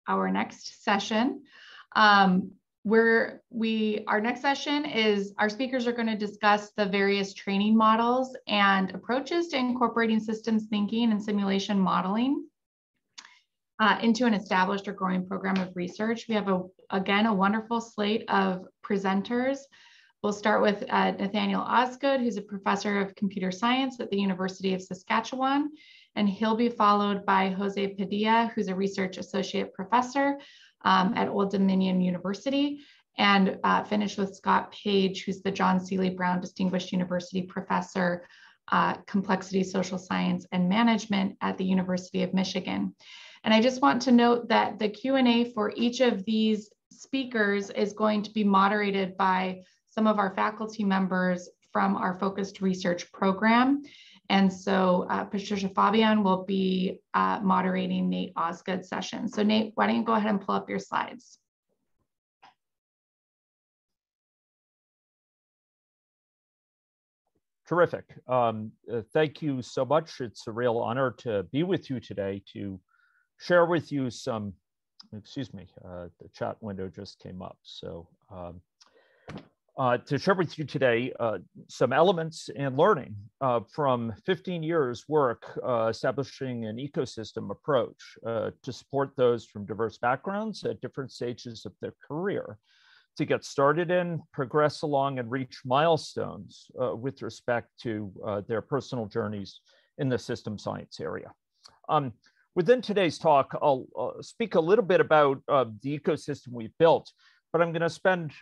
our next session. Our next session is our speakers are going to discuss the various training models and approaches to incorporating systems thinking and simulation modeling into an established or growing program of research. We have, again, a wonderful slate of presenters. We'll start with Nathaniel Osgood, who's a professor of computer science at the University of Saskatchewan, and he'll be followed by Jose Padilla, who's a research associate professor at Old Dominion University, and finish with Scott Page, who's the John Seeley Brown Distinguished University Professor, Complexity, Social Science, and Management at the University of Michigan. And I just want to note that the Q&A for each of these speakers is going to be moderated by some of our faculty members from our focused research program. And so Patricia Fabian will be moderating Nate Osgood's session. So Nate, why don't you go ahead and pull up your slides? Terrific. Thank you so much. It's a real honor to be with you today to share with you some, excuse me, the chat window just came up. So to share with you today some elements and learning from 15 years work establishing an ecosystem approach to support those from diverse backgrounds at different stages of their career to get started in, progress along, and reach milestones with respect to their personal journeys in the system science area. Within today's talk, I'll speak a little bit about the ecosystem we've built, but I'm going to spend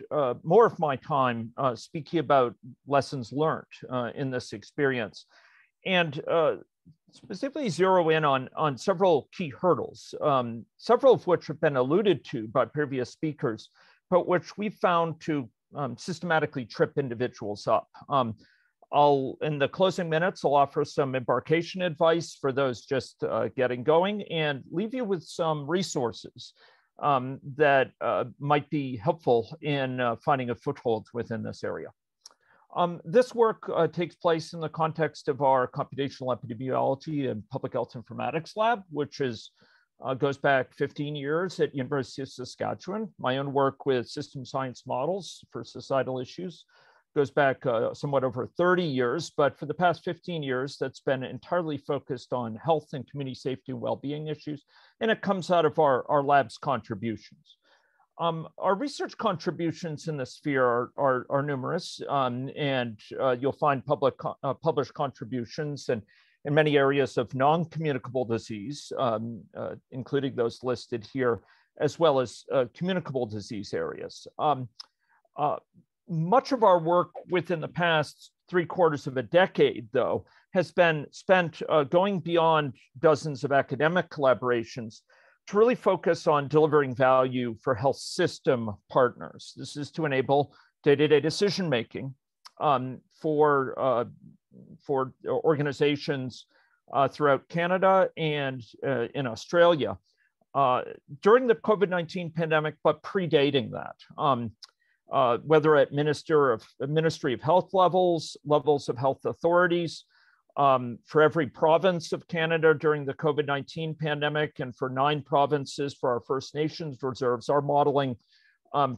more of my time speaking about lessons learned in this experience, and specifically zero in on several key hurdles, several of which have been alluded to by previous speakers, but which we found to systematically trip individuals up. In the closing minutes, I'll offer some embarkation advice for those just getting going and leave you with some resources that might be helpful in finding a foothold within this area. This work takes place in the context of our computational epidemiology and public health informatics lab, which goes back 15 years at University of Saskatchewan. My own work with system science models for societal issues goes back somewhat over 30 years, but for the past 15 years, that's been entirely focused on health and community safety and well-being issues, and it comes out of our lab's contributions. Our research contributions in this sphere are numerous, and you'll find published contributions in many areas of non-communicable disease, including those listed here, as well as communicable disease areas. Much of our work within the past 3/4 of a decade, though, has been spent going beyond dozens of academic collaborations to really focus on delivering value for health system partners. This is to enable day-to-day decision-making for organizations throughout Canada and in Australia during the COVID-19 pandemic, but predating that. Whether at Ministry of Health levels of health authorities, for every province of Canada during the COVID-19 pandemic, and for 9 provinces for our First Nations reserves, our modeling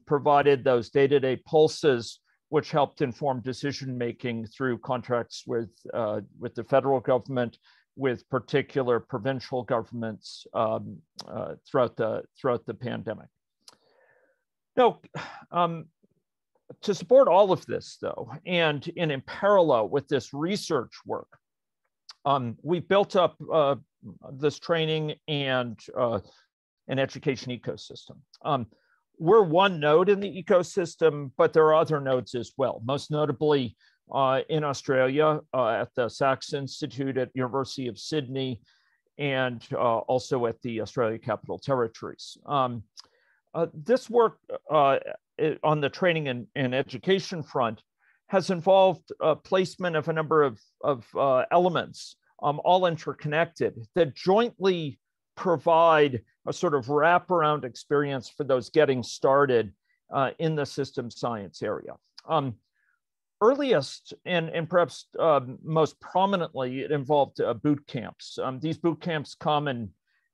provided those day-to-day pulses, which helped inform decision-making through contracts with the federal government, with particular provincial governments throughout the pandemic. Now, to support all of this, though, and in parallel with this research work, we built up this training and an education ecosystem. We're one node in the ecosystem, but there are other nodes as well, most notably in Australia at the Sax Institute at University of Sydney, and also at the Australia Capital Territories. This work on the training and education front has involved placement of a number of elements, all interconnected, that jointly provide a sort of wraparound experience for those getting started in the system science area. Earliest and perhaps most prominently, it involved boot camps. These boot camps come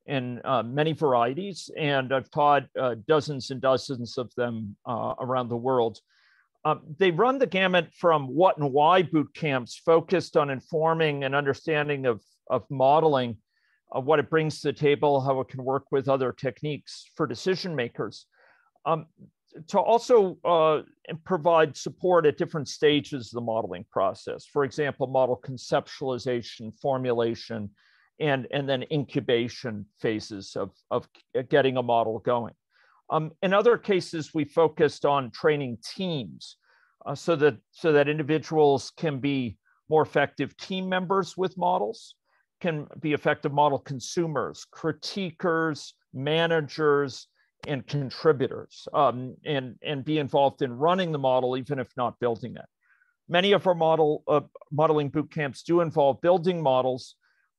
in many varieties, and I've taught dozens and dozens of them around the world. They run the gamut from what and why boot camps focused on informing an understanding of modeling, what it brings to the table, how it can work with other techniques for decision makers, to also provide support at different stages of the modeling process. For example, model conceptualization, formulation, and then incubation phases of getting a model going. In other cases, we focused on training teams so that individuals can be more effective team members with models, can be effective model consumers, critiquers, managers, and contributors, and be involved in running the model, even if not building it. Many of our modeling boot camps do involve building models,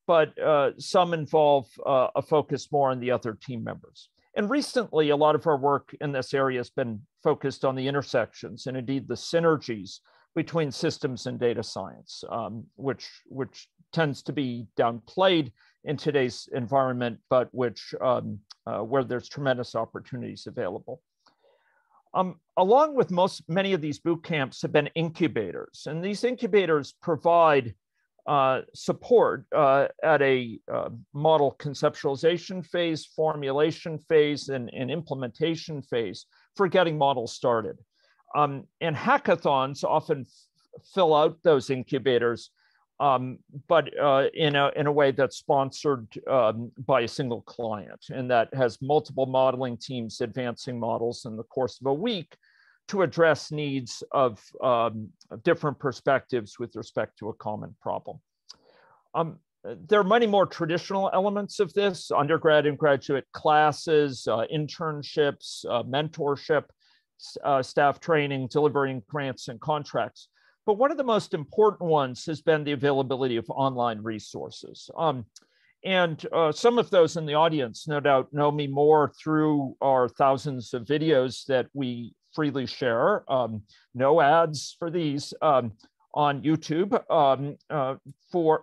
but some involve a focus more on the other team members. And recently, a lot of our work in this area has been focused on the intersections and indeed the synergies between systems and data science, which tends to be downplayed in today's environment, but which where there's tremendous opportunities available. Along with many of these boot camps have been incubators, and these incubators provide support at a model conceptualization phase, formulation phase, and implementation phase for getting models started. And hackathons often fill out those incubators, but in a way that's sponsored by a single client, and that has multiple modeling teams advancing models in the course of a week to address needs of different perspectives with respect to a common problem. There are many more traditional elements of this: undergrad and graduate classes, internships, mentorship, staff training, delivering grants and contracts. But one of the most important ones has been the availability of online resources. And some of those in the audience no doubt know me more through our thousands of videos that we freely share, no ads for these, on YouTube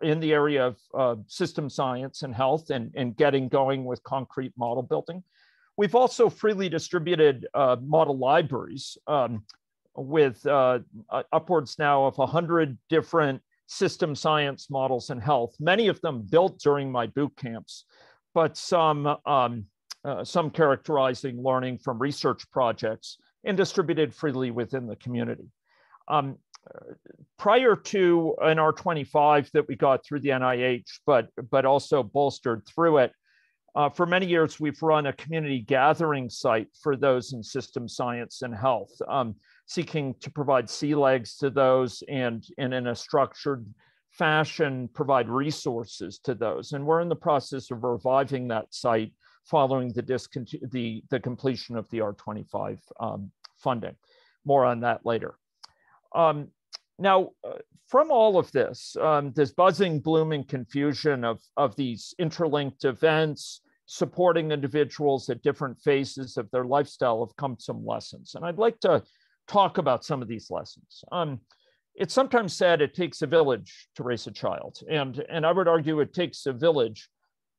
in the area of system science and health and getting going with concrete model building. We've also freely distributed model libraries with upwards now of 100 different system science models in health, many of them built during my boot camps, but some characterizing learning from research projects and distributed freely within the community. Prior to an R25 that we got through the NIH, but also bolstered through it, for many years, we've run a community gathering site for those in system science and health, seeking to provide sea legs to those and in a structured fashion, provide resources to those. And we're in the process of reviving that site following the completion of the R25 funding. More on that later. Now, from all of this, this buzzing, blooming confusion of these interlinked events, supporting individuals at different phases of their lifestyle have come some lessons. And I'd like to talk about some of these lessons. It's sometimes said it takes a village to raise a child. And I would argue it takes a village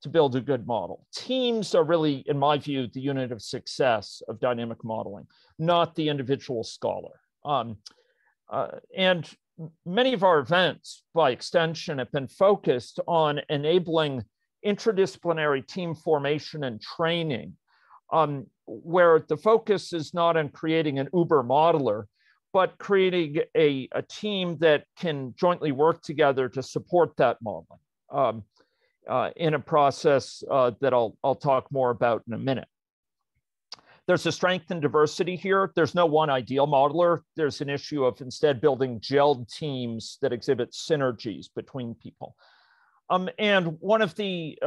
to build a good model. Teams are really, in my view, the unit of success of dynamic modeling, not the individual scholar. And many of our events, by extension, have been focused on enabling interdisciplinary team formation and training, where the focus is not on creating an uber modeler, but creating a team that can jointly work together to support that modeling in a process that I'll talk more about in a minute. There's a strength in diversity here. There's no one ideal modeler. There's an issue of instead building gelled teams that exhibit synergies between people. And one of the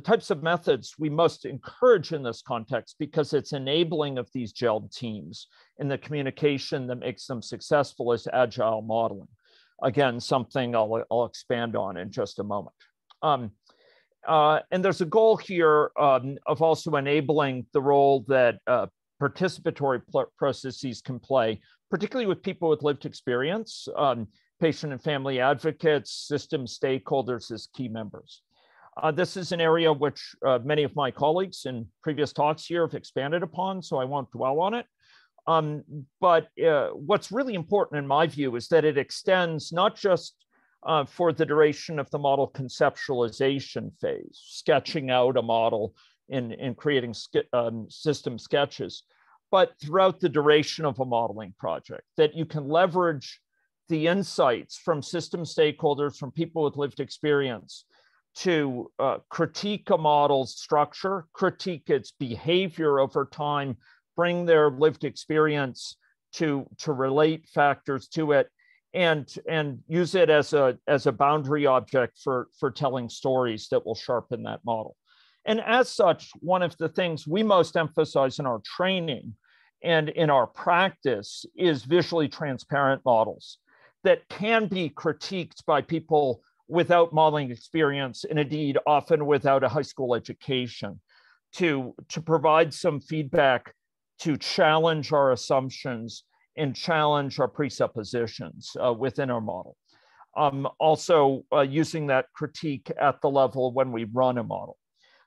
types of methods we most encourage in this context, because it's enabling of these gelled teams and the communication that makes them successful, is agile modeling. Again, something I'll expand on in just a moment. And there's a goal here of also enabling the role that participatory processes can play, particularly with people with lived experience, patient and family advocates, system stakeholders as key members. This is an area which many of my colleagues in previous talks here have expanded upon, so I won't dwell on it. But what's really important in my view is that it extends not just for the duration of the model conceptualization phase, sketching out a model in creating system sketches, but throughout the duration of a modeling project, that you can leverage the insights from system stakeholders, from people with lived experience, to critique a model's structure, critique its behavior over time, bring their lived experience to relate factors to it, and use it as a boundary object for telling stories that will sharpen that model. And as such, one of the things we most emphasize in our training and in our practice is visually transparent models that can be critiqued by people without modeling experience, and indeed often without a high school education, to provide some feedback, to challenge our assumptions and challenge our presuppositions within our model. Also using that critique at the level when we run a model.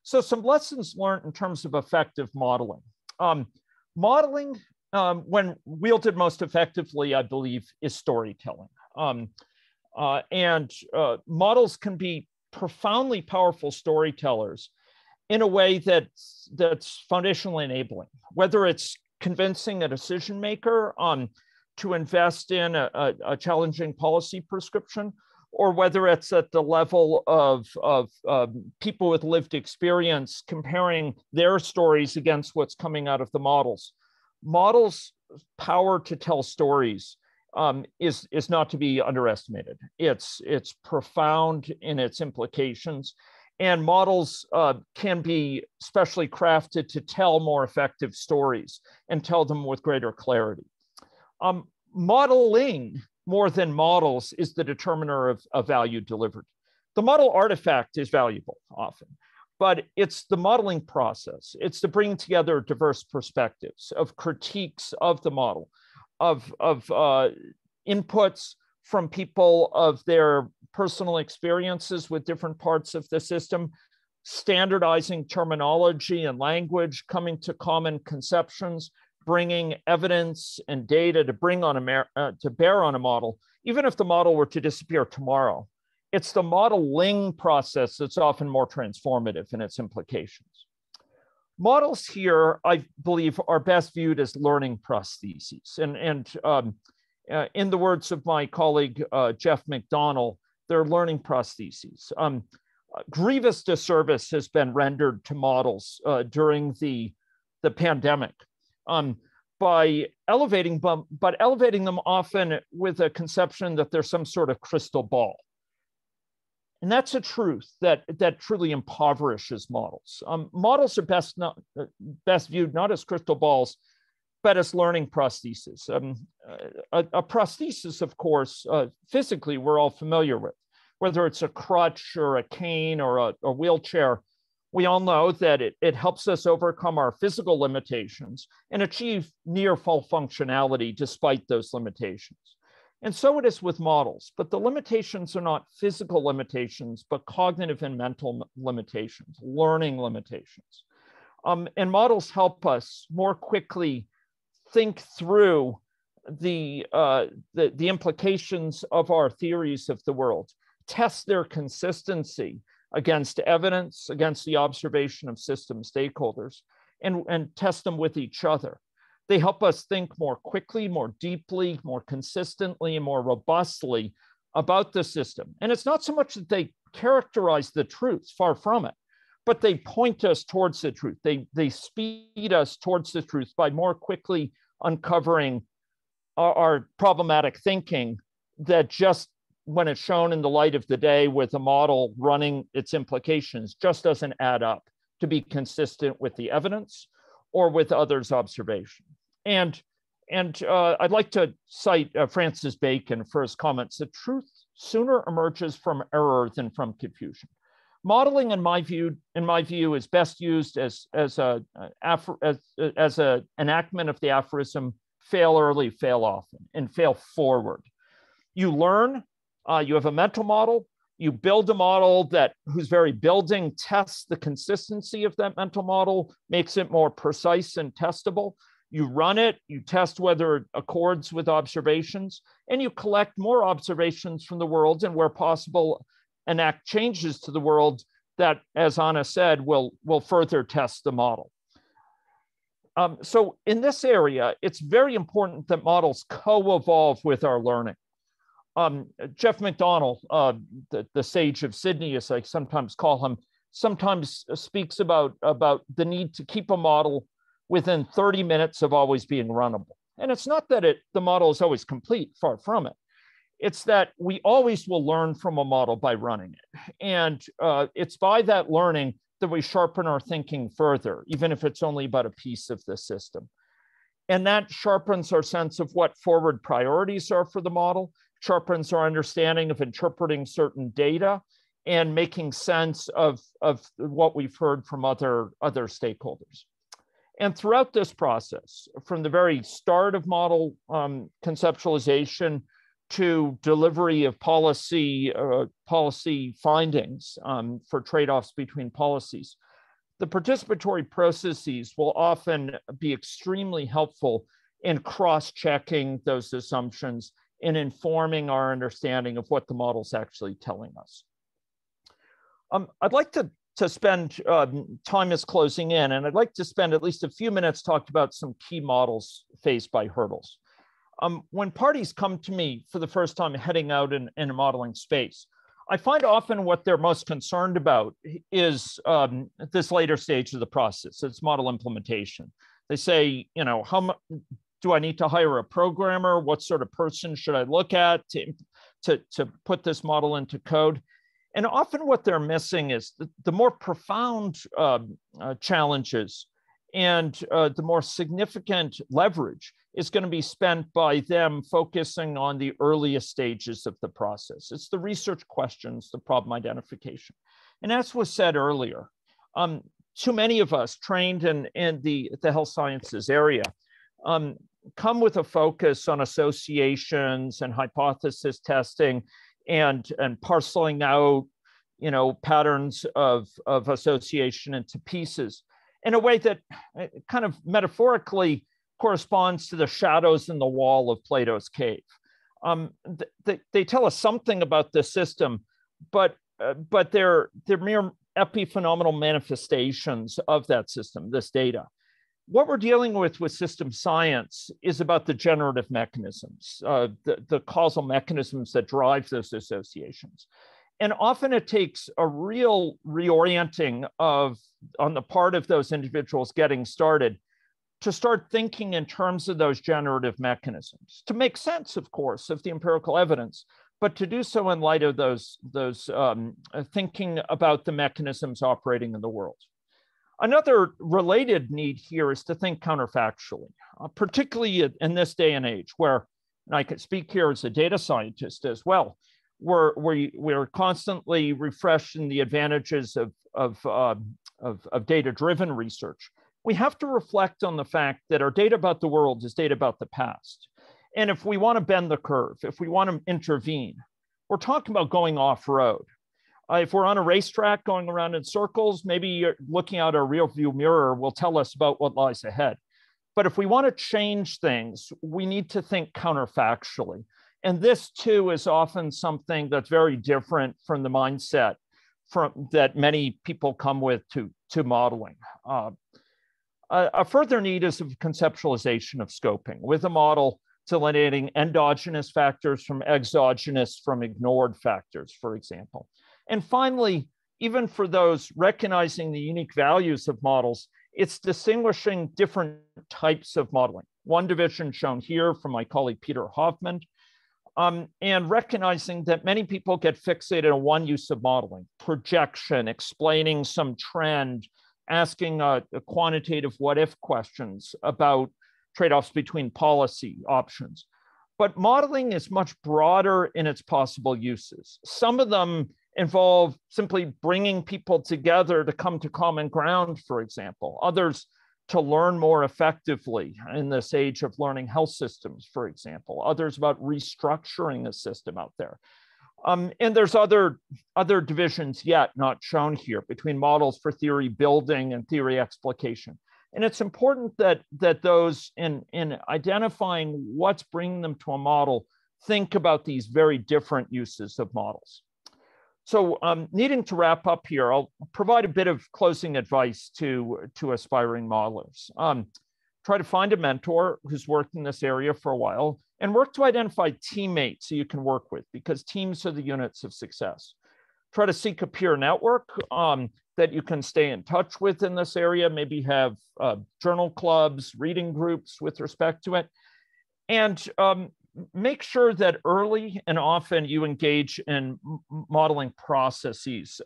So some lessons learned in terms of effective modeling. Modeling, when wielded most effectively, I believe, is storytelling. Models can be profoundly powerful storytellers in a way that's foundationally enabling, whether it's convincing a decision maker to invest in a challenging policy prescription, or whether it's at the level of people with lived experience comparing their stories against what's coming out of the models. Models' power to tell stories is not to be underestimated. It's profound in its implications, and models can be specially crafted to tell more effective stories and tell them with greater clarity. Modeling, more than models, is the determiner of value delivered. The model artifact is valuable often, but it's the modeling process. It's the bringing together diverse perspectives, of critiques of the model, of inputs from people, of their personal experiences with different parts of the system, standardizing terminology and language, coming to common conceptions, bringing evidence and data to bear on a model, even if the model were to disappear tomorrow. It's the modeling process that's often more transformative in its implications. Models here, I believe, are best viewed as learning prostheses. In the words of my colleague, Jeff McDonnell, they're learning prostheses. Grievous disservice has been rendered to models during the pandemic by elevating them, but elevating them often with a conception that there's some sort of crystal ball. And that's a truth that truly impoverishes models. Models are best viewed not as crystal balls, but as learning prostheses. A prosthesis, of course, physically we're all familiar with, whether it's a crutch or a cane or a wheelchair. We all know that it helps us overcome our physical limitations and achieve near full functionality despite those limitations. And so it is with models, but the limitations are not physical limitations, but cognitive and mental limitations, learning limitations. And models help us more quickly think through the implications of our theories of the world, test their consistency against evidence, against the observation of system stakeholders, and test them with each other. They help us think more quickly, more deeply, more consistently, and more robustly about the system. And it's not so much that they characterize the truth, far from it, but they point us towards the truth. They speed us towards the truth by more quickly uncovering our problematic thinking that just when it's shown in the light of the day with a model running its implications just doesn't add up to be consistent with the evidence or with others' observation. And I'd like to cite Francis Bacon for his comments that truth sooner emerges from error than from confusion. Modeling, in my view, is best used as an enactment of the aphorism, fail early, fail often, and fail forward. You learn, you have a mental model, You build a model whose very building tests the consistency of that mental model, makes it more precise and testable. You run it, you test whether it accords with observations, and you collect more observations from the world, and where possible, enact changes to the world that, as Anna said, will further test the model. So in this area, it's very important that models co-evolve with our learning. Jeff McDonald, the sage of Sydney, as I sometimes call him, sometimes speaks about the need to keep a model within 30 minutes of always being runnable. And it's not that the model is always complete, far from it. It's that we always will learn from a model by running it. And it's by that learning that we sharpen our thinking further, even if it's only about a piece of the system. And that sharpens our sense of what forward priorities are for the model, sharpens our understanding of interpreting certain data, and making sense of what we've heard from other stakeholders. And throughout this process, from the very start of model conceptualization to delivery of policy findings for trade-offs between policies, the participatory processes will often be extremely helpful in cross-checking those assumptions and informing our understanding of what the model's actually telling us. I'd like to spend time is closing in, and I'd like to spend at least a few minutes talking about some key models faced by hurdles. When parties come to me for the first time heading out in a modeling space, I find often what they're most concerned about is this later stage of the process. It's model implementation. They say, you know, do I need to hire a programmer? What sort of person should I look at to put this model into code? And often what they're missing is the more profound challenges and the more significant leverage is going to be spent by them focusing on the earliest stages of the process. It's the research questions, the problem identification. And as was said earlier, too many of us trained in the health sciences area come with a focus on associations and hypothesis testing and parceling out, you know, patterns of association into pieces in a way that kind of metaphorically corresponds to the shadows in the wall of Plato's cave. They tell us something about the system, but they're mere epiphenomenal manifestations of that system, this data. What we're dealing with system science is about the generative mechanisms, the causal mechanisms that drive those associations. And often it takes a real reorienting on the part of those individuals getting started to start thinking in terms of those generative mechanisms, to make sense, of course, of the empirical evidence, but to do so in light of those thinking about the mechanisms operating in the world. Another related need here is to think counterfactually, particularly in this day and age where, and I can speak here as a data scientist as well, we're constantly refreshing the advantages of data-driven research. We have to reflect on the fact that our data about the world is data about the past. And if we want to bend the curve, if we want to intervene, we're talking about going off-road. If we're on a racetrack going around in circles, maybe looking out our rear view mirror will tell us about what lies ahead. But if we want to change things, we need to think counterfactually. And this too is often something that's very different from the mindset that many people come with to modeling. A further need is of conceptualization of scoping, with a model delineating endogenous factors from exogenous, from ignored factors, for example. And finally, even for those recognizing the unique values of models, it's distinguishing different types of modeling. One division shown here from my colleague Peter Hoffman, and recognizing that many people get fixated on one use of modeling, projection, explaining some trend, asking a quantitative what-if questions about trade-offs between policy options. But modeling is much broader in its possible uses. Some of them involve simply bringing people together to come to common ground, for example. Others to learn more effectively in this age of learning health systems, for example. Others about restructuring a system out there. And there's other divisions yet not shown here between models for theory building and theory explication. And it's important that those in identifying what's bringing them to a model think about these very different uses of models. So needing to wrap up here, I'll provide a bit of closing advice to aspiring modelers. Try to find a mentor who's worked in this area for a while, and work to identify teammates that you can work with, because teams are the units of success. Try to seek a peer network that you can stay in touch with in this area, maybe have journal clubs, reading groups with respect to it. And make sure that early and often you engage in modeling processes,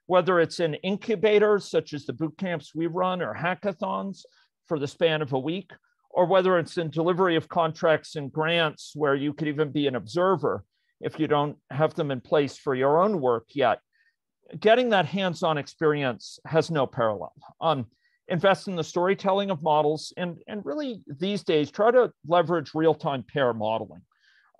whether it's in incubators, such as the boot camps we run, or hackathons for the span of a week, or whether it's in delivery of contracts and grants, where you could even be an observer if you don't have them in place for your own work yet. Getting that hands-on experience has no parallel. Invest in the storytelling of models, and really these days, try to leverage real-time pair modeling,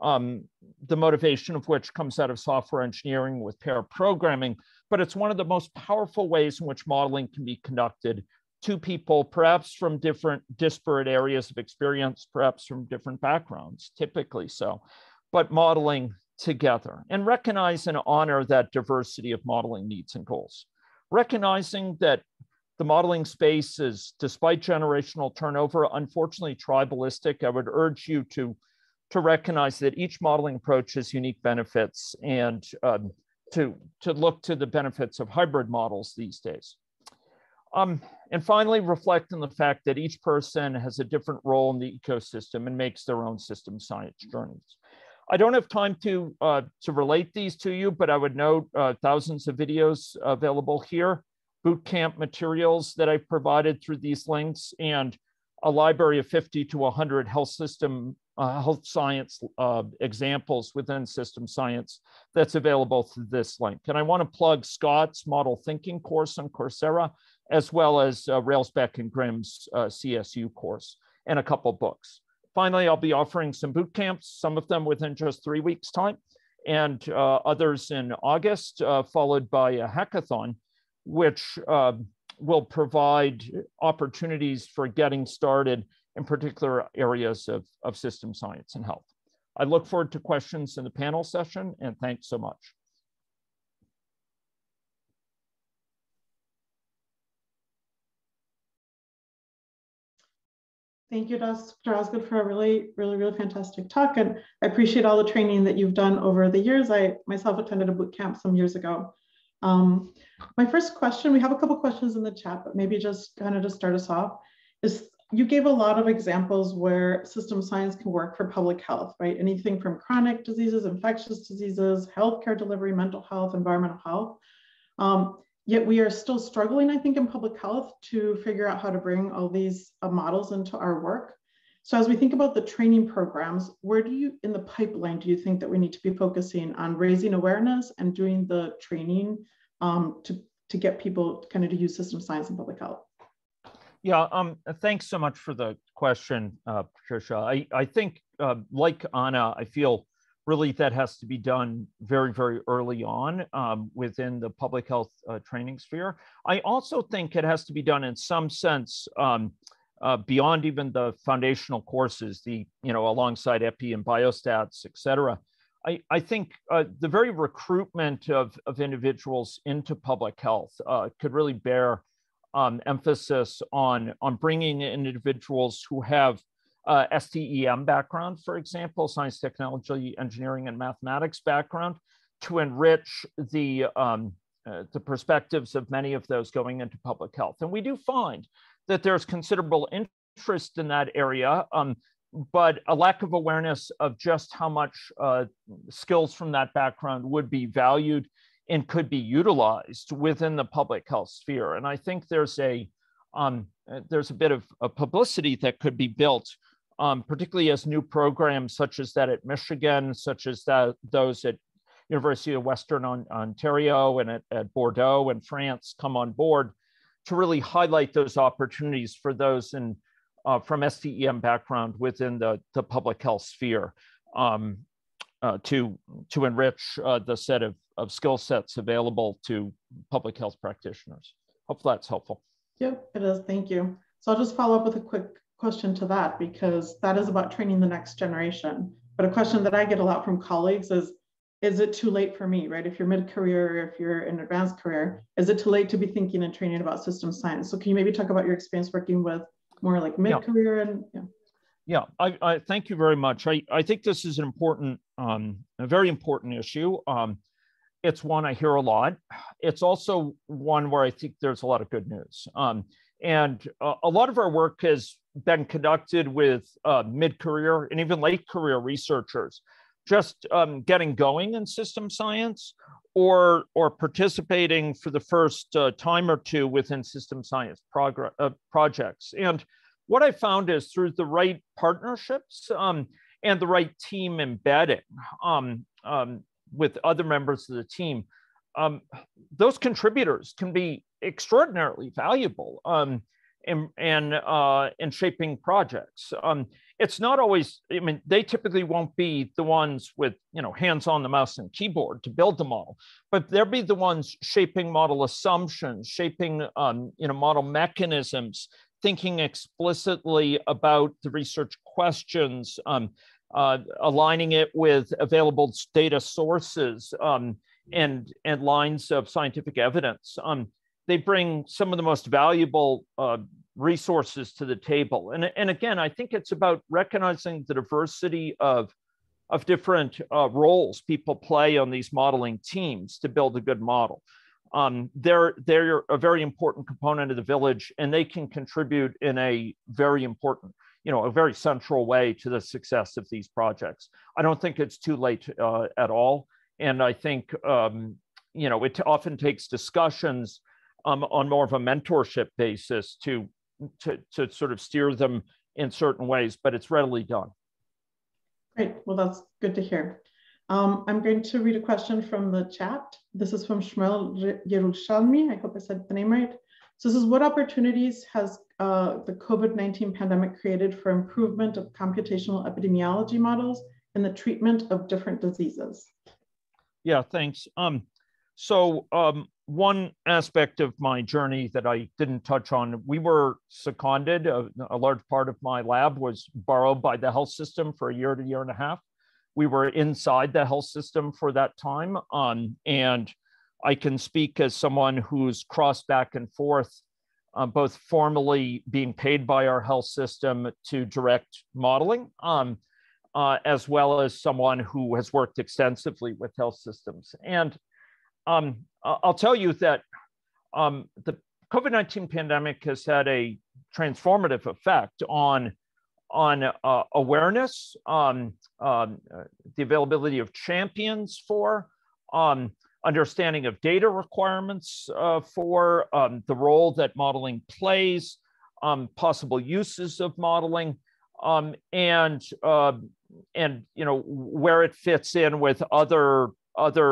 the motivation of which comes out of software engineering with pair programming, but it's one of the most powerful ways in which modeling can be conducted. Two people, perhaps from different disparate areas of experience, perhaps from different backgrounds, typically so, but modeling together, and recognize and honor that diversity of modeling needs and goals. Recognizing that the modeling space is, despite generational turnover, unfortunately tribalistic. I would urge you to recognize that each modeling approach has unique benefits, and to look to the benefits of hybrid models these days. And finally, reflect on the fact that each person has a different role in the ecosystem and makes their own system science journeys. I don't have time to relate these to you, but I would note thousands of videos available here, bootcamp materials that I've provided through these links, and a library of 50 to 100 health science examples within system science that's available through this link. And I want to plug Scott's Model Thinking course on Coursera, as well as Railsbeck and Grimm's CSU course, and a couple books. Finally, I'll be offering some boot camps, some of them within just 3 weeks' time, and others in August, followed by a hackathon, which will provide opportunities for getting started in particular areas of system science and health. I look forward to questions in the panel session, and thanks so much. Thank you, Dr. Osgood, for a really fantastic talk. And I appreciate all the training that you've done over the years. I myself attended a boot camp some years ago. My first question, we have a couple questions in the chat, but maybe just kind of to start us off, is you gave a lot of examples where system science can work for public health, right? Anything from chronic diseases, infectious diseases, healthcare delivery, mental health, environmental health. Yet we are still struggling, I think, in public health to figure out how to bring all these models into our work. So as we think about the training programs, where do you, in the pipeline, do you think that we need to be focusing on raising awareness and doing the training to get people kind of to use system science in public health? Yeah, thanks so much for the question, Patricia. I think, like Anna, I feel really that has to be done very, very early on within the public health training sphere. I also think it has to be done in some sense beyond even the foundational courses, alongside epi and biostats, et cetera. I think the very recruitment of individuals into public health could really bear emphasis on bringing in individuals who have STEM background, for example, science, technology, engineering, and mathematics background, to enrich the perspectives of many of those going into public health. And we do find that there's considerable interest in that area, but a lack of awareness of just how much skills from that background would be valued and could be utilized within the public health sphere. And I think there's a bit of a publicity that could be built, particularly as new programs such as that at Michigan, such as those at University of Western Ontario and at Bordeaux in France come on board, to really highlight those opportunities for those from STEM background within the public health sphere. to enrich the set of skill sets available to public health practitioners. Hopefully that's helpful. Yep, it is. Thank you. So I'll just follow up with a quick question to that, because that is about training the next generation. But a question that I get a lot from colleagues is it too late for me, right? If you're mid-career, or if you're in advanced career, is it too late to be thinking and training about system science? So can you maybe talk about your experience working with more like mid-career? And yeah, I thank you very much. I think this is an important, a very important issue. It's one I hear a lot. It's also one where I think there's a lot of good news. And a lot of our work has been conducted with mid-career and even late career researchers, just getting going in system science, or participating for the first time or two within system science projects. And what I found is through the right partnerships and the right team embedding with other members of the team, those contributors can be extraordinarily valuable in shaping projects. It's not always, I mean, they typically won't be the ones with, hands on the mouse and keyboard to build the model, but they'll be the ones shaping model assumptions, shaping, model mechanisms, thinking explicitly about the research questions, aligning it with available data sources and lines of scientific evidence. They bring some of the most valuable resources to the table. And again, I think it's about recognizing the diversity of different roles people play on these modeling teams to build a good model. They're a very important component of the village, and they can contribute in a very important, a very central way to the success of these projects. I don't think it's too late at all. And I think, it often takes discussions on more of a mentorship basis to sort of steer them in certain ways, but it's readily done. Great. Well, that's good to hear. I'm going to read a question from the chat. This is from Shmuel Yerushalmi. I hope I said the name right. So this is, what opportunities has the COVID-19 pandemic created for improvement of computational epidemiology models in the treatment of different diseases? Yeah, thanks. So one aspect of my journey that I didn't touch on, we were seconded, a large part of my lab was borrowed by the health system for a year to year and a half. We were inside the health system for that time. And I can speak as someone who's crossed back and forth, both formally being paid by our health system to direct modeling, as well as someone who has worked extensively with health systems. And I'll tell you that the COVID-19 pandemic has had a transformative effect on awareness, the availability of champions for, understanding of data requirements for the role that modeling plays, possible uses of modeling, and where it fits in with other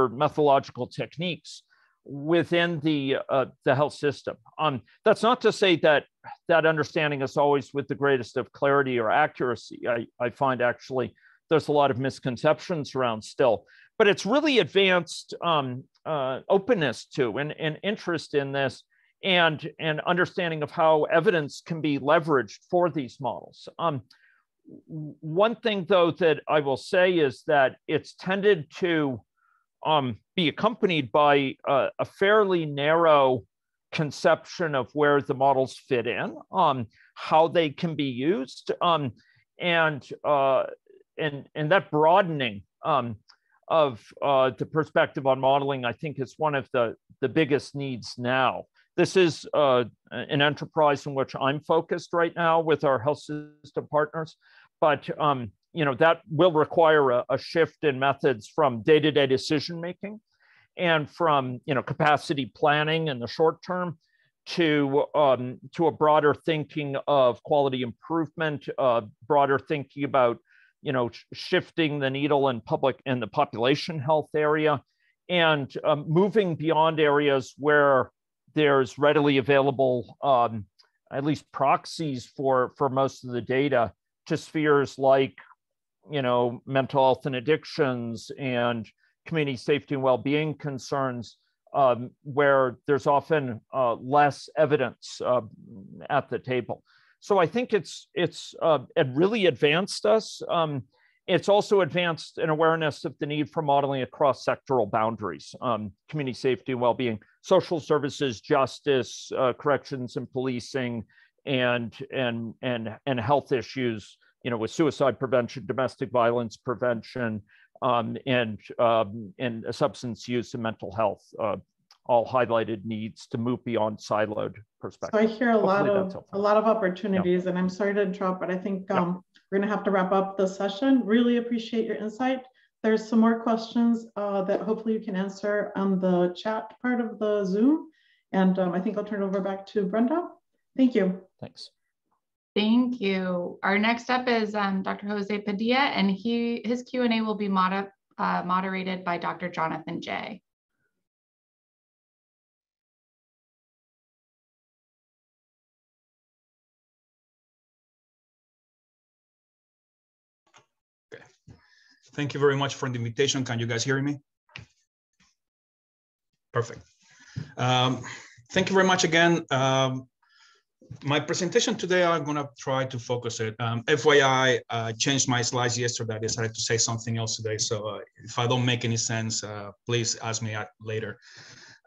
methodological techniques within the health system. That's not to say that understanding is always with the greatest of clarity or accuracy. I find actually there's a lot of misconceptions around still, but it's really advanced openness to and interest in this and understanding of how evidence can be leveraged for these models. One thing though that I will say is that it's tended to be accompanied by a fairly narrow conception of where the models fit in, how they can be used, and that broadening of the perspective on modeling, I think, is one of the biggest needs now. This is an enterprise in which I'm focused right now with our health system partners, but that will require a shift in methods from day-to-day decision-making and from capacity planning in the short term to a broader thinking of quality improvement, broader thinking about shifting the needle in the population health area, and moving beyond areas where there's readily available at least proxies for most of the data to spheres like mental health and addictions and community safety and well-being concerns, where there's often less evidence at the table. So I think it really advanced us. It's also advanced an awareness of the need for modeling across sectoral boundaries, community safety and well-being, social services, justice, corrections and policing, and health issues, with suicide prevention, domestic violence prevention, and substance use and mental health, all highlighted needs to move beyond siloed perspectives. So I hear a lot of opportunities, and I'm sorry to interrupt, but I think we're going to have to wrap up the session. Really appreciate your insight. There's some more questions that hopefully you can answer on the chat part of the Zoom, and I think I'll turn it over back to Brenda. Thank you. Thanks. Thank you. Our next up is Dr. Jose Padilla, and his Q&A will be moderated by Dr. Jonathan J. Okay. Thank you very much for the invitation. Can you guys hear me? Perfect. Thank you very much again. My presentation today, I'm going to try to focus it. FYI, I changed my slides yesterday. I decided to say something else today. So if I don't make any sense, please ask me later.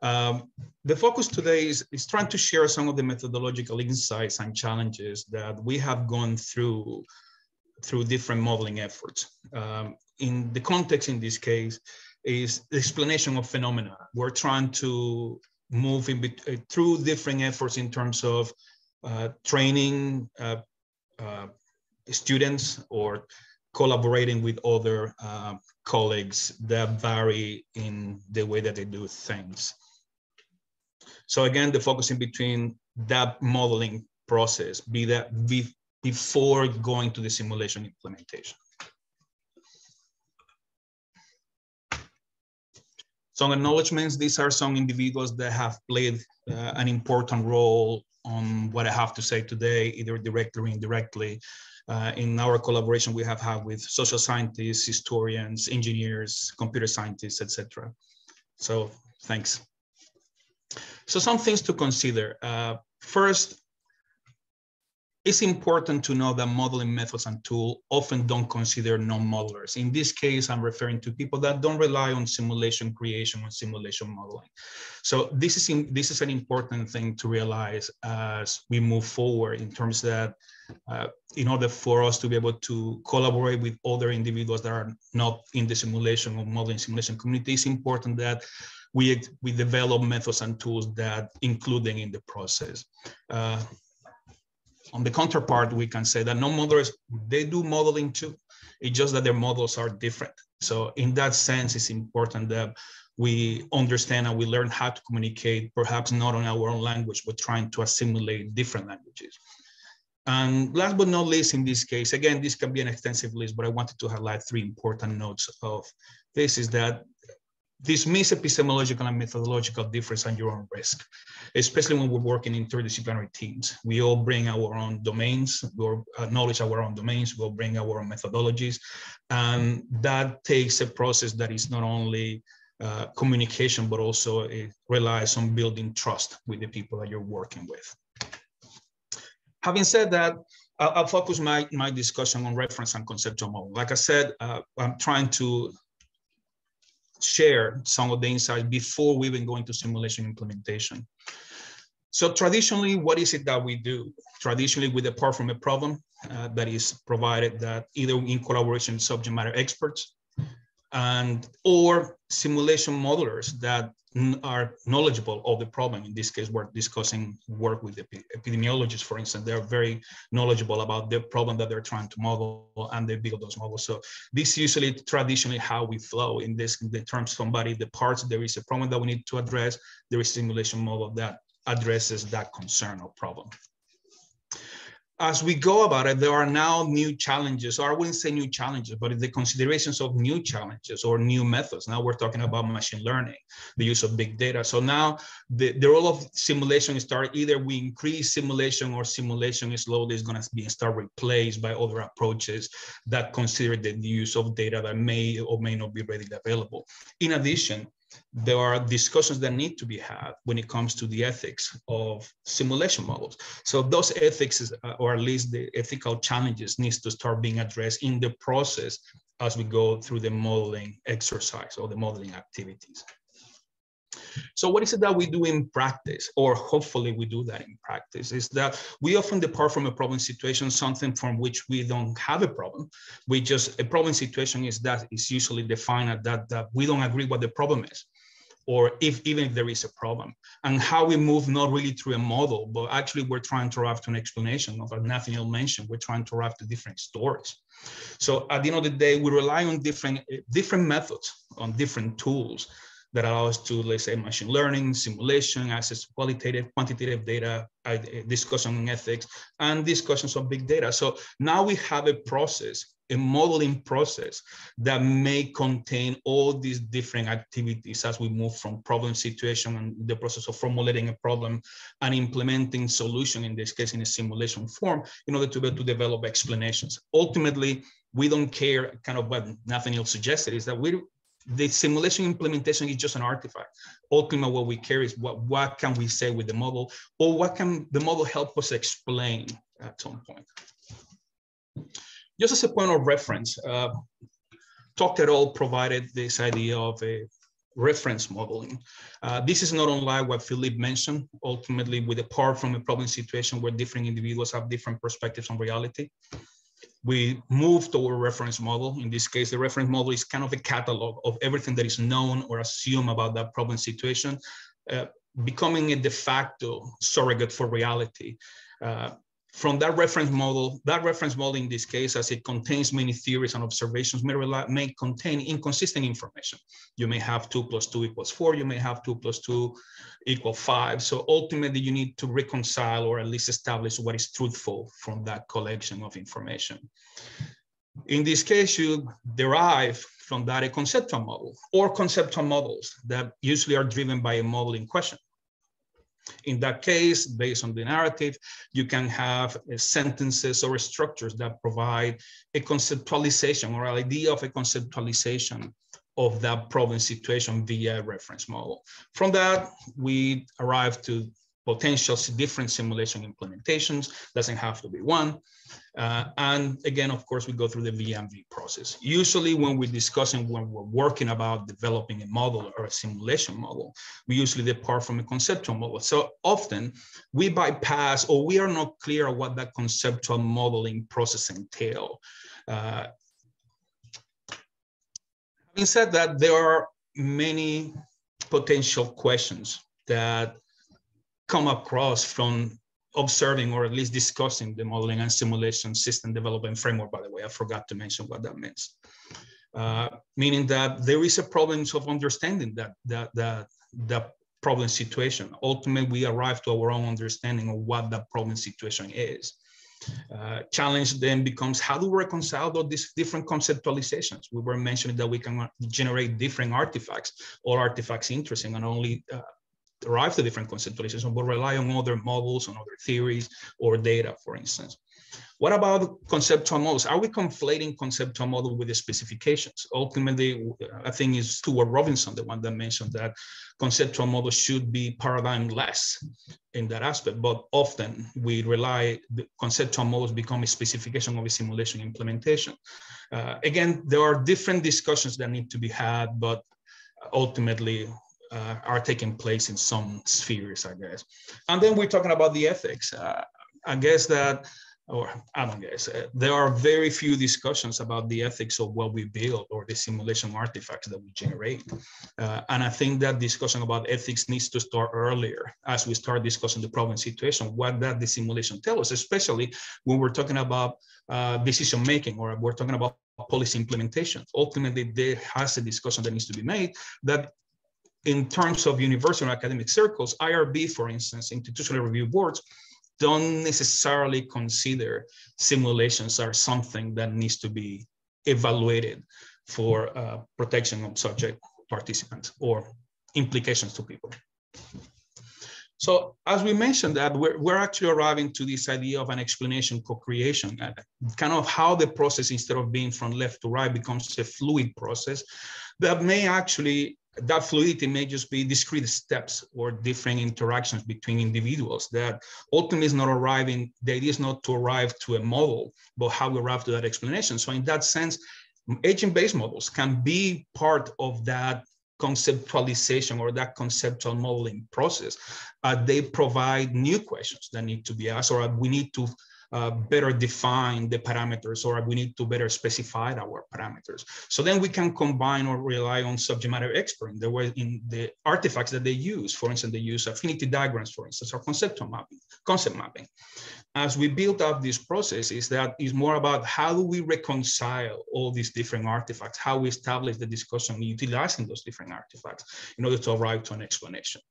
The focus today is trying to share some of the methodological insights and challenges that we have gone through different modeling efforts. In the context in this case is the explanation of phenomena. We're trying to move through different efforts in terms of training students or collaborating with other colleagues that vary in the way that they do things. So again, the focus in between that modeling process, before going to the simulation implementation. Some acknowledgements, these are some individuals that have played an important role on what I have to say today, either directly or indirectly. In our collaboration we have had with social scientists, historians, engineers, computer scientists, etc. So thanks. So some things to consider. First, it's important to know that modeling methods and tools often don't consider non-modelers. In this case, I'm referring to people that don't rely on simulation creation or simulation modeling. So this is an important thing to realize as we move forward, in terms that in order for us to be able to collaborate with other individuals that are not in the simulation or modeling simulation community, it's important that we develop methods and tools that include them in the process. On the counterpart, we can say that non-modelers, they do modeling too. It's just that their models are different. So in that sense, it's important that we understand and we learn how to communicate, perhaps not on our own language, but trying to assimilate different languages. And last but not least, in this case, again, this can be an extensive list, but I wanted to highlight 3 important notes of this, is that dismiss epistemological and methodological difference at your own risk, especially when we're working in interdisciplinary teams. We all bring our own domains, we'll acknowledge our own domains, we'll bring our own methodologies, and that takes a process that is not only communication, but also it relies on building trust with the people that you're working with. Having said that, I'll focus my discussion on reference and conceptual model. Like I said, I'm trying to share some of the insights before we even go into simulation implementation. So traditionally, what is it that we do? Traditionally, we depart from a problem that is provided that either in collaboration with subject matter experts or simulation modelers that are knowledgeable of the problem. In this case, we're discussing work with epidemiologists, for instance. They're very knowledgeable about the problem that they're trying to model, and they build those models. So this usually traditionally how we flow in this, in the terms somebody departs, there is a problem that we need to address, there is a simulation model that addresses that concern or problem. as we go about it, there are now new challenges, or I wouldn't say new challenges, but the considerations of new challenges or new methods. Now we're talking about machine learning, the use of big data. So now the role of simulation is either we increase simulation, or simulation is slowly going to start replaced by other approaches that consider the use of data that may or may not be readily available. In addition, there are discussions that need to be had when it comes to the ethics of simulation models. So those ethics, or at least the ethical challenges, needs to start being addressed in the process as we go through the modeling exercise or the modeling activities. So what is it that we do in practice, or hopefully we do that in practice, is that we often depart from a problem situation, something from which we don't have a problem. A problem situation is usually defined as that we don't agree what the problem is, or even if there is a problem, and how we move not really through a model, but actually we're trying to arrive to an explanation of what Nathaniel mentioned. We're trying to arrive to different stories. So at the end of the day, we rely on different methods, on different tools that allow us to, let's say, machine learning, simulation, access to quantitative data, discussion on ethics, and discussions on big data. So now we have a process, a modeling process that may contain all these different activities as we move from problem situation and the process of formulating a problem and implementing solution, in this case in a simulation form, in order to be able to develop explanations. Ultimately, we don't care, kind of what Nathaniel suggested, is that the simulation implementation is just an artifact. Ultimately, what we care is what can we say with the model, or what can the model help us explain at some point. Just as a point of reference, Talk et al. Provided this idea of a reference modeling. This is not unlike what Philippe mentioned. Ultimately, we depart from a problem situation where different individuals have different perspectives on reality. We move toward a reference model. In this case, the reference model is kind of a catalog of everything that is known or assumed about that problem situation, becoming a de facto surrogate for reality. From that reference model in this case, as it contains many theories and observations, may contain inconsistent information. You may have 2 + 2 = 4. You may have 2 + 2 = 5. So ultimately, you need to reconcile, or at least establish, what is truthful from that collection of information. In this case, you derive from that a conceptual model, or conceptual models that usually are driven by a model in question. In that case, based on the narrative, you can have sentences or structures that provide a conceptualization, or an idea of a conceptualization of that problem situation via a reference model. From that, we arrive to potential different simulation implementations. Doesn't have to be one. And again, of course, we go through the V&V process. Usually when we're working about developing a model or a simulation model, we usually depart from a conceptual model. So often we bypass, or we are not clear on what that conceptual modeling process entails. Having said that, there are many potential questions that come across from observing, or at least discussing, the modeling and simulation system development framework. By the way, I forgot to mention what that means. Meaning that there is a problem of understanding that problem situation. Ultimately, we arrive to our own understanding of what that problem situation is. Challenge then becomes, how do we reconcile all these different conceptualizations? We were mentioning that we can generate different artifacts, all artifacts interesting, and only derive the different conceptualizations, but rely on other models, on other theories or data, for instance. What about conceptual models? Are we conflating conceptual model with the specifications? Ultimately, I think it's Stuart Robinson, the one that mentioned that conceptual models should be paradigm-less in that aspect, but often we rely, the conceptual models become a specification of a simulation implementation. Again, there are different discussions that need to be had, but ultimately, are taking place in some spheres, I guess. And then we're talking about the ethics. I guess that, or I don't guess, there are very few discussions about the ethics of what we build or the simulation artifacts that we generate. And I think that discussion about ethics needs to start earlier as we start discussing the problem situation, what that the simulation tells us, especially when we're talking about decision-making, or we're talking about policy implementation. Ultimately, there has a discussion that needs to be made that in terms of university or academic circles, IRB, for instance, institutional review boards, don't necessarily consider simulations are something that needs to be evaluated for protection of subject participants or implications to people. So as we mentioned that we're actually arriving to this idea of an explanation co-creation, kind of how the process, instead of being from left to right, becomes a fluid process that may actually, that fluidity may just be discrete steps or different interactions between individuals that ultimately is not arriving, the idea is not to arrive to a model, but how we arrive to that explanation. So in that sense, agent-based models can be part of that conceptualization or that conceptual modeling process. They provide new questions that need to be asked, or we need to better define the parameters, or we need to better specify our parameters. So then we can combine or rely on subject matter experts in the artifacts that they use. For instance, they use affinity diagrams, for instance, or concept mapping. As we build up this process, that is more about how do we reconcile all these different artifacts, how we establish the discussion utilizing those different artifacts in order to arrive to an explanation.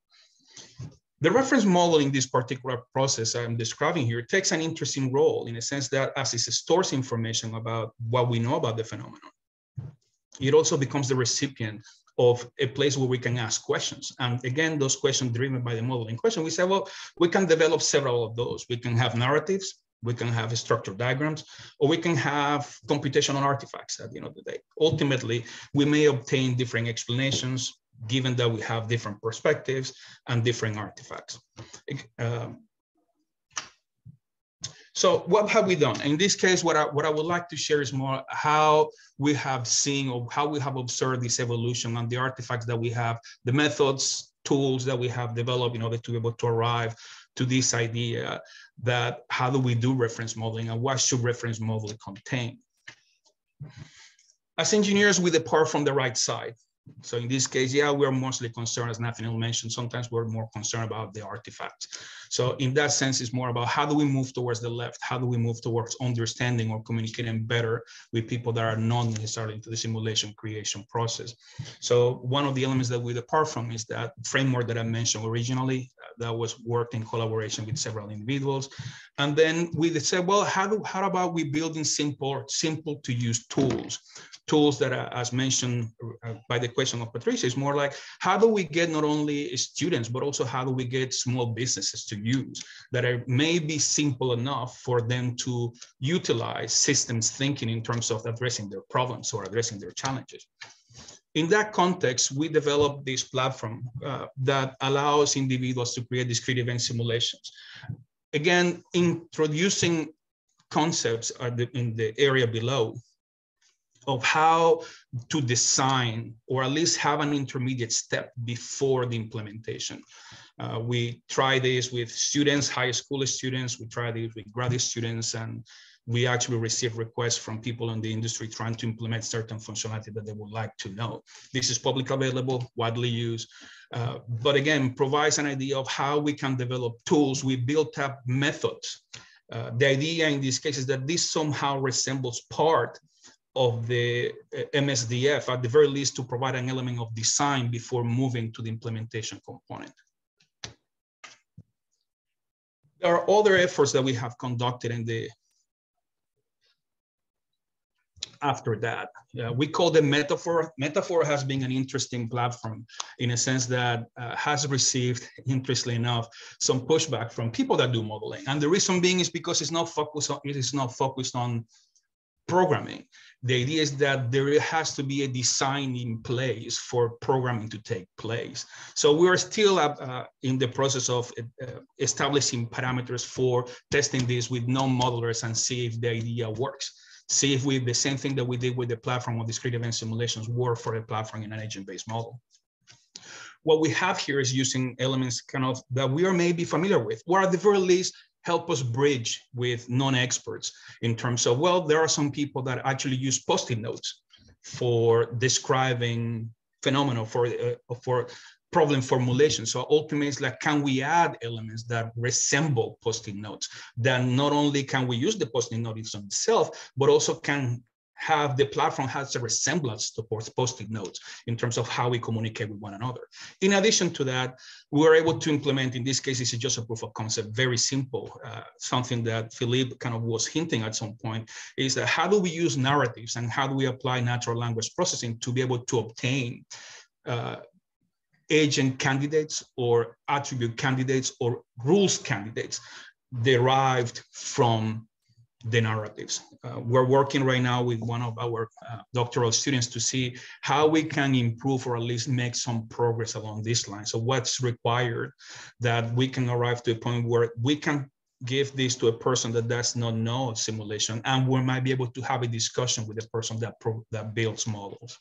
The reference model in this particular process I'm describing here takes an interesting role in a sense that as it stores information about what we know about the phenomenon, it also becomes the recipient of a place where we can ask questions. And again, those questions driven by the model in question, we say, well, we can develop several of those. We can have narratives, we can have structured diagrams, or we can have computational artifacts at the end of the day. Ultimately, we may obtain different explanations, given that we have different perspectives and different artifacts. So what have we done? In this case, what I would like to share is more how we have seen or how we have observed this evolution and the artifacts that we have, the methods, tools that we have developed in order to be able to arrive to this idea that how do we do reference modeling and what should reference modeling contain? As engineers, we depart from the right side. So in this case, yeah, we're mostly concerned, as Nathaniel mentioned, sometimes we're more concerned about the artifacts. So in that sense, it's more about how do we move towards the left? How do we move towards understanding or communicating better with people that are not necessarily into the simulation creation process? So one of the elements that we depart from is that framework that I mentioned originally that was worked in collaboration with several individuals. And then we said, well, how about we building simple to use tools that are, as mentioned by the question of Patricia, is more like, how do we get not only students, but also how do we get small businesses to use that are maybe simple enough for them to utilize systems thinking in terms of addressing their problems or addressing their challenges. In that context, we developed this platform that allows individuals to create discrete event simulations. Again, introducing concepts in the area below of how to design or at least have an intermediate step before the implementation. We try this with students, high school students, we try this with graduate students, and we actually receive requests from people in the industry trying to implement certain functionality that they would like to know. This is publicly available, widely used, but again, provides an idea of how we can develop tools. We built up methods. The idea in this case is that this somehow resembles part of the MSDF, at the very least, to provide an element of design before moving to the implementation component. There are other efforts that we have conducted in the after that. We call them Metaphor. Metaphor has been an interesting platform in a sense that has received, interestingly enough, some pushback from people that do modeling. And the reason being is because it is not focused on programming. The idea is that there has to be a design in place for programming to take place. So we are still in the process of establishing parameters for testing this with non-modelers and see if the idea works. See if the same thing that we did with the platform of discrete event simulations work for a platform in an agent-based model. What we have here is using elements kind of that we are maybe familiar with, or at the very least, help us bridge with non-experts in terms of, well, there are some people that actually use Post-it notes for describing phenomena, for problem formulation. So ultimately, it's like, can we add elements that resemble Post-it notes? That not only can we use the Post-it note itself, but also can the platform has a resemblance to post-it notes in terms of how we communicate with one another. In addition to that, we were able to implement, in this case, it's just a proof of concept, very simple, something that Philippe kind of was hinting at some point, is that how do we use narratives and how do we apply natural language processing to be able to obtain agent candidates or attribute candidates or rules candidates derived from the narratives. We're working right now with one of our doctoral students to see how we can improve or at least make some progress along this line. So what's required that we can arrive to a point where we can give this to a person that does not know simulation, and we might be able to have a discussion with the person that builds models.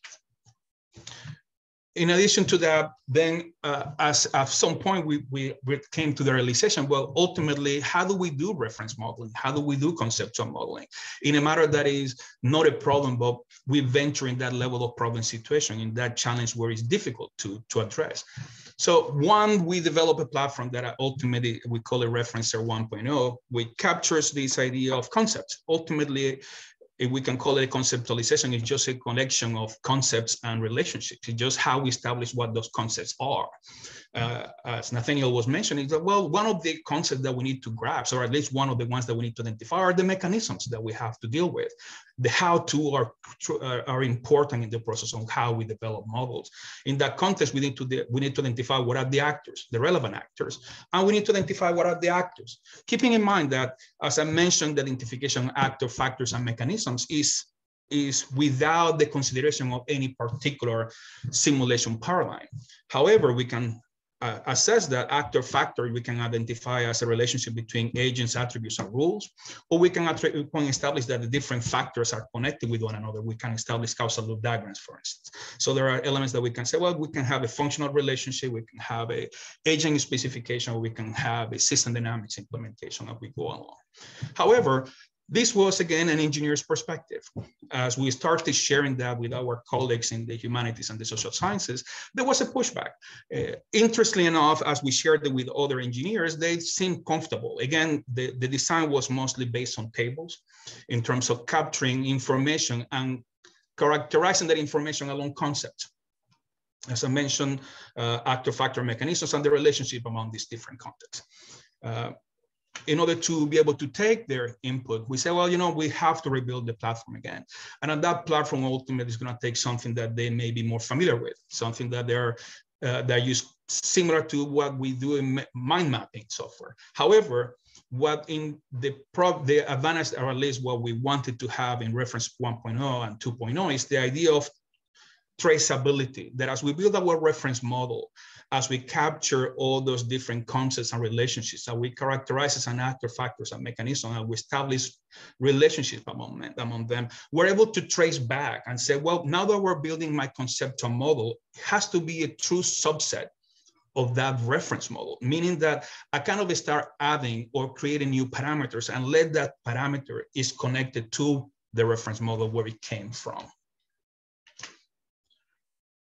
In addition to that, then as at some point we came to the realization, well, ultimately, how do we do reference modeling? How do we do conceptual modeling? In a matter that is not a problem, but we venture in that level of problem situation, in that challenge where it's difficult to address. So one, we develop a platform that ultimately we call it Referencer 1.0, which captures this idea of concepts. Ultimately, if we can call it a conceptualization, it's just a collection of concepts and relationships. It's just how we establish what those concepts are. As Nathaniel was mentioning, that, well, one of the concepts that we need to grasp, or at least one of the ones that we need to identify, are the mechanisms that we have to deal with. The how-to are important in the process of how we develop models. In that context, we need to identify what are the actors, the relevant actors, and we need to identify what are the actors. Keeping in mind that, as I mentioned, the identification of actor factors and mechanisms is without the consideration of any particular simulation paradigm. However, we can assess that actor factor, we can identify as a relationship between agents, attributes, and rules, or we can establish that the different factors are connected with one another. We can establish causal loop diagrams, for instance. So there are elements that we can say, well, we can have a functional relationship, we can have a agent specification, or we can have a system dynamics implementation as we go along. However, this was, again, an engineer's perspective. As we started sharing that with our colleagues in the humanities and the social sciences, there was a pushback. Interestingly enough, as we shared it with other engineers, they seemed comfortable. Again, the design was mostly based on tables in terms of capturing information and characterizing that information along concepts. As I mentioned, actor factor mechanisms and the relationship among these different contexts. In order to be able to take their input, we say, well, you know, we have to rebuild the platform again. And on that platform, ultimately, is going to take something that they may be more familiar with, something that they're used similar to what we do in mind mapping software. However, what in the advantage, or at least what we wanted to have in reference 1.0 and 2.0, is the idea of traceability, that as we build our reference model, as we capture all those different concepts and relationships that we characterize as an actor factors and mechanisms, and we establish relationships among them, we're able to trace back and say, well, now that we're building my conceptual model, it has to be a true subset of that reference model, meaning that I kind of start adding or creating new parameters and let that parameter is connected to the reference model where it came from.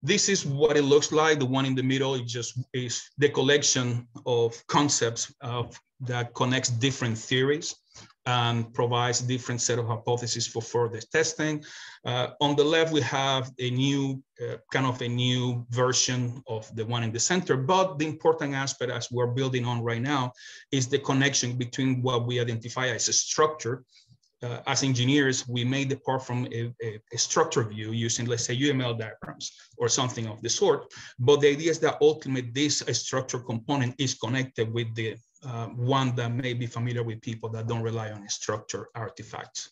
This is what it looks like. The one in the middle is the collection of concepts that connects different theories and provides different set of hypotheses for further testing. On the left, we have a new kind of a new version of the one in the center. But the important aspect, as we're building on right now, is the connection between what we identify as a structure. As engineers, we may depart from a structure view using, let's say, UML diagrams or something of the sort. But the idea is that ultimately this structure component is connected with the one that may be familiar with people that don't rely on structure artifacts.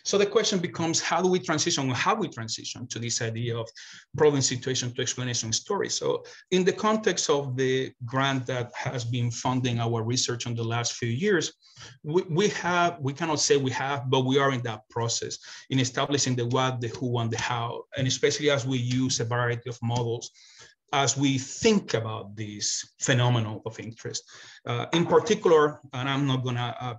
So the question becomes, how do we transition, or how we transition to this idea of problem situation to explanation story? So in the context of the grant that has been funding our research on the last few years, we cannot say we have, but we are in that process in establishing the what, the who, and the how, and especially as we use a variety of models as we think about this phenomenon of interest. In particular, and I'm not gonna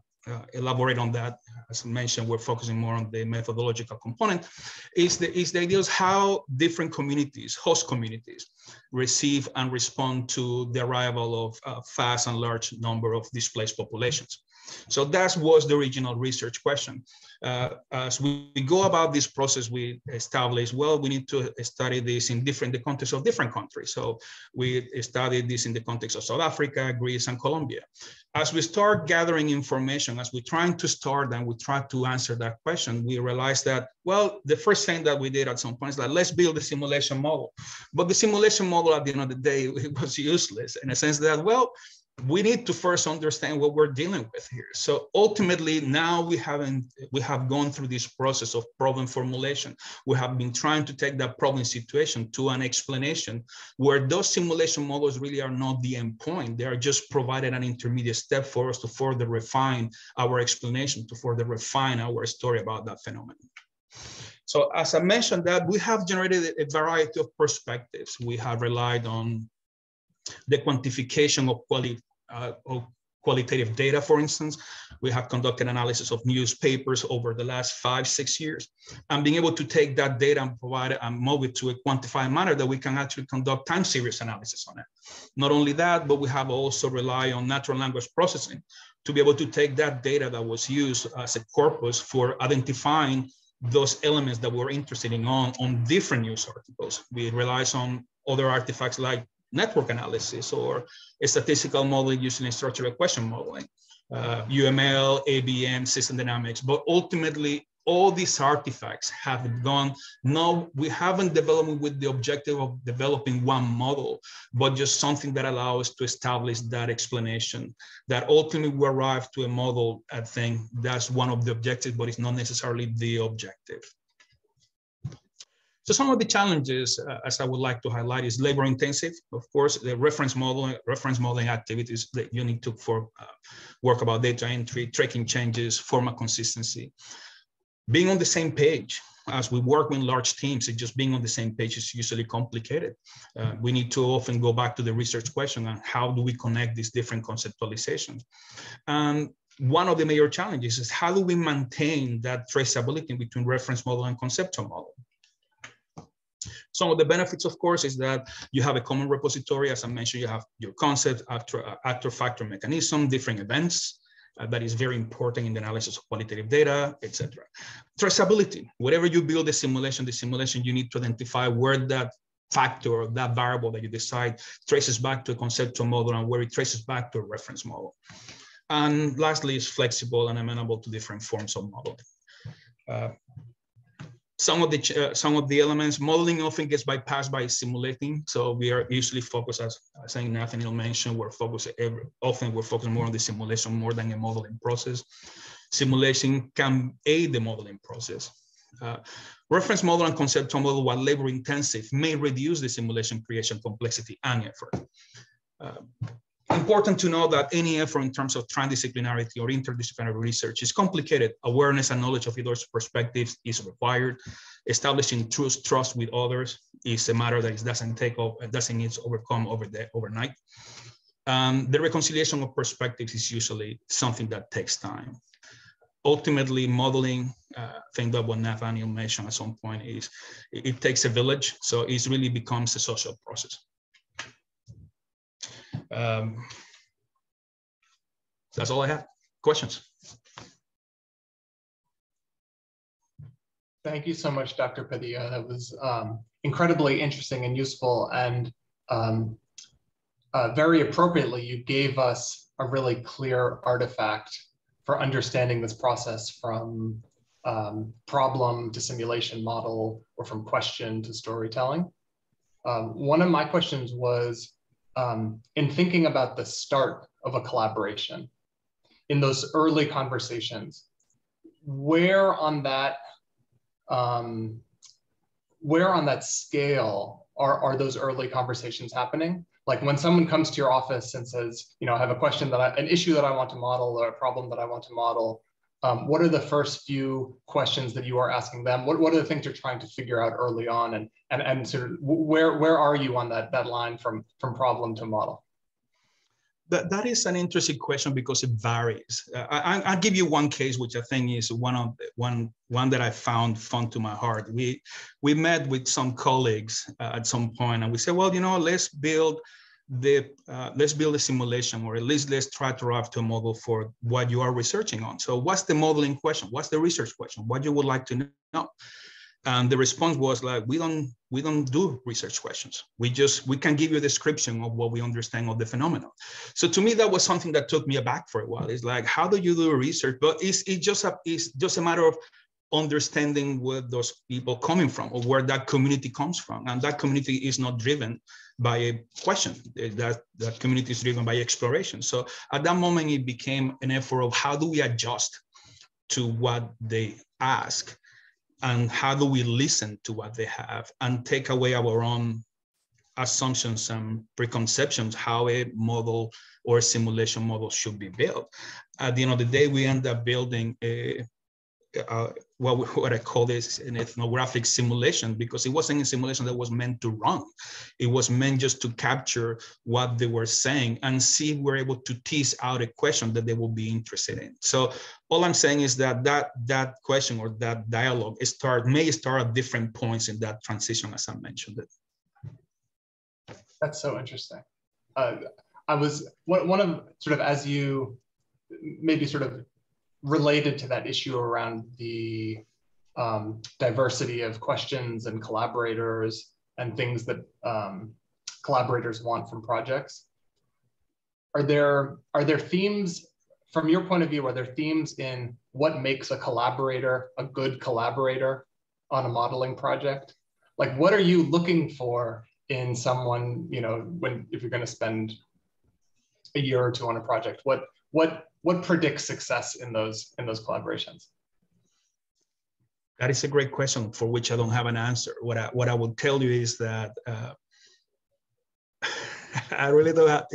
elaborate on that. As I mentioned, we're focusing more on the methodological component, is the idea of how different communities, host communities, receive and respond to the arrival of a fast and large number of displaced populations. So that was the original research question. As we go about this process, we establish, well, we need to study this in the context of different countries. So we studied this in the context of South Africa, Greece, and Colombia. As we start gathering information, as we're trying to start and we try to answer that question, we realized that, well, the first thing that we did at some point is that let's build a simulation model. But the simulation model at the end of the day, it was useless in a sense that, well, we need to first understand what we're dealing with here. So ultimately, now we have gone through this process of problem formulation. We have been trying to take that problem situation to an explanation where those simulation models really are not the end point. They are just provided an intermediate step for us to further refine our explanation, to further refine our story about that phenomenon. So as I mentioned that, we have generated a variety of perspectives. We have relied on the quantification of qualitative data, for instance. We have conducted analysis of newspapers over the last 5-6 years, and being able to take that data and provide it and move it to a quantified manner that we can actually conduct time series analysis on it. Not only that, but we have also relied on natural language processing to be able to take that data that was used as a corpus for identifying those elements that we're interested in on different news articles. We rely on other artifacts like network analysis or a statistical modeling using structural question modeling, UML, ABM, system dynamics. But ultimately, all these artifacts have gone, no, we haven't developed with the objective of developing one model, but just something that allows us to establish that explanation, that ultimately we arrive to a model. I think that's one of the objectives, but it's not necessarily the objective. So some of the challenges, as I would like to highlight, is labor intensive. Of course, the reference modeling activities that you need to work about data entry, tracking changes, format consistency. Being on the same page, as we work with large teams, just being on the same page is usually complicated. We need to often go back to the research question on how do we connect these different conceptualizations. And one of the major challenges is how do we maintain that traceability between reference model and conceptual model? Some of the benefits, of course, is that you have a common repository. As I mentioned, you have your concept, actor, factor, mechanism, different events. That is very important in the analysis of qualitative data, etc. Traceability, wherever you build the simulation, you need to identify where that factor or that variable that you decide traces back to a conceptual model and where it traces back to a reference model. And lastly, is flexible and amenable to different forms of modeling. Some of the elements, modeling often gets bypassed by simulating. So we are usually focused, as I think Nathaniel mentioned, often we're focused more on the simulation more than a modeling process. Simulation can aid the modeling process. Reference model and conceptual model, while labor intensive, may reduce the simulation creation complexity and effort. Important to know that any effort in terms of transdisciplinarity or interdisciplinary research is complicated. Awareness and knowledge of others' perspectives is required. Establishing trust with others is a matter that doesn't need to overcome overnight. The reconciliation of perspectives is usually something that takes time. Ultimately, modeling, I think that what Nathaniel mentioned at some point is it takes a village, so it really becomes a social process. That's all I have. Questions? Thank you so much, Dr. Padilla. That was incredibly interesting and useful, and very appropriately, you gave us a really clear artifact for understanding this process from problem to simulation model, or from question to storytelling. One of my questions was, in thinking about the start of a collaboration, in those early conversations, where on that scale are those early conversations happening? Like when someone comes to your office and says, you know, I have a question an issue that I want to model, or a problem that I want to model, what are the first few questions that you are asking them? What are the things you're trying to figure out early on, and sort of where are you on that line from problem to model? That is an interesting question because it varies. I'll give you one case, which I think is one that I found fun to my heart. We met with some colleagues at some point, and we said, well, you know, let's build let's build a simulation, or at least let's try to arrive to a model for what you are researching on. So what's the modeling question? What's the research question? What you would like to know? And the response was like, we don't do research questions. We can give you a description of what we understand of the phenomenon. So to me, that was something that took me aback for a while. It's like, how do you do research? But it's just a matter of understanding where those people coming from, or where that community comes from. And that community is not driven by a question. That community is driven by exploration. So at that moment, it became an effort of how do we adjust to what they ask, and how do we listen to what they have and take away our own assumptions and preconceptions, how a model or a simulation model should be built. At the end of the day, we end up building what I call this an ethnographic simulation, because it wasn't a simulation that was meant to run. It was meant just to capture what they were saying and see if we're able to tease out a question that they will be interested in. So all I'm saying is that question or that dialogue may start at different points in that transition, as I mentioned it. That's so interesting. I was one of sort of, as you maybe sort of related to that issue around the diversity of questions and collaborators and things that collaborators want from projects. Are there themes, from your point of view, are there themes in what makes a collaborator a good collaborator on a modeling project? Like, what are you looking for in someone, you know, if you're going to spend a year or two on a project? What predicts success in those collaborations? That is a great question for which I don't have an answer. What I will tell you is that I really don't have.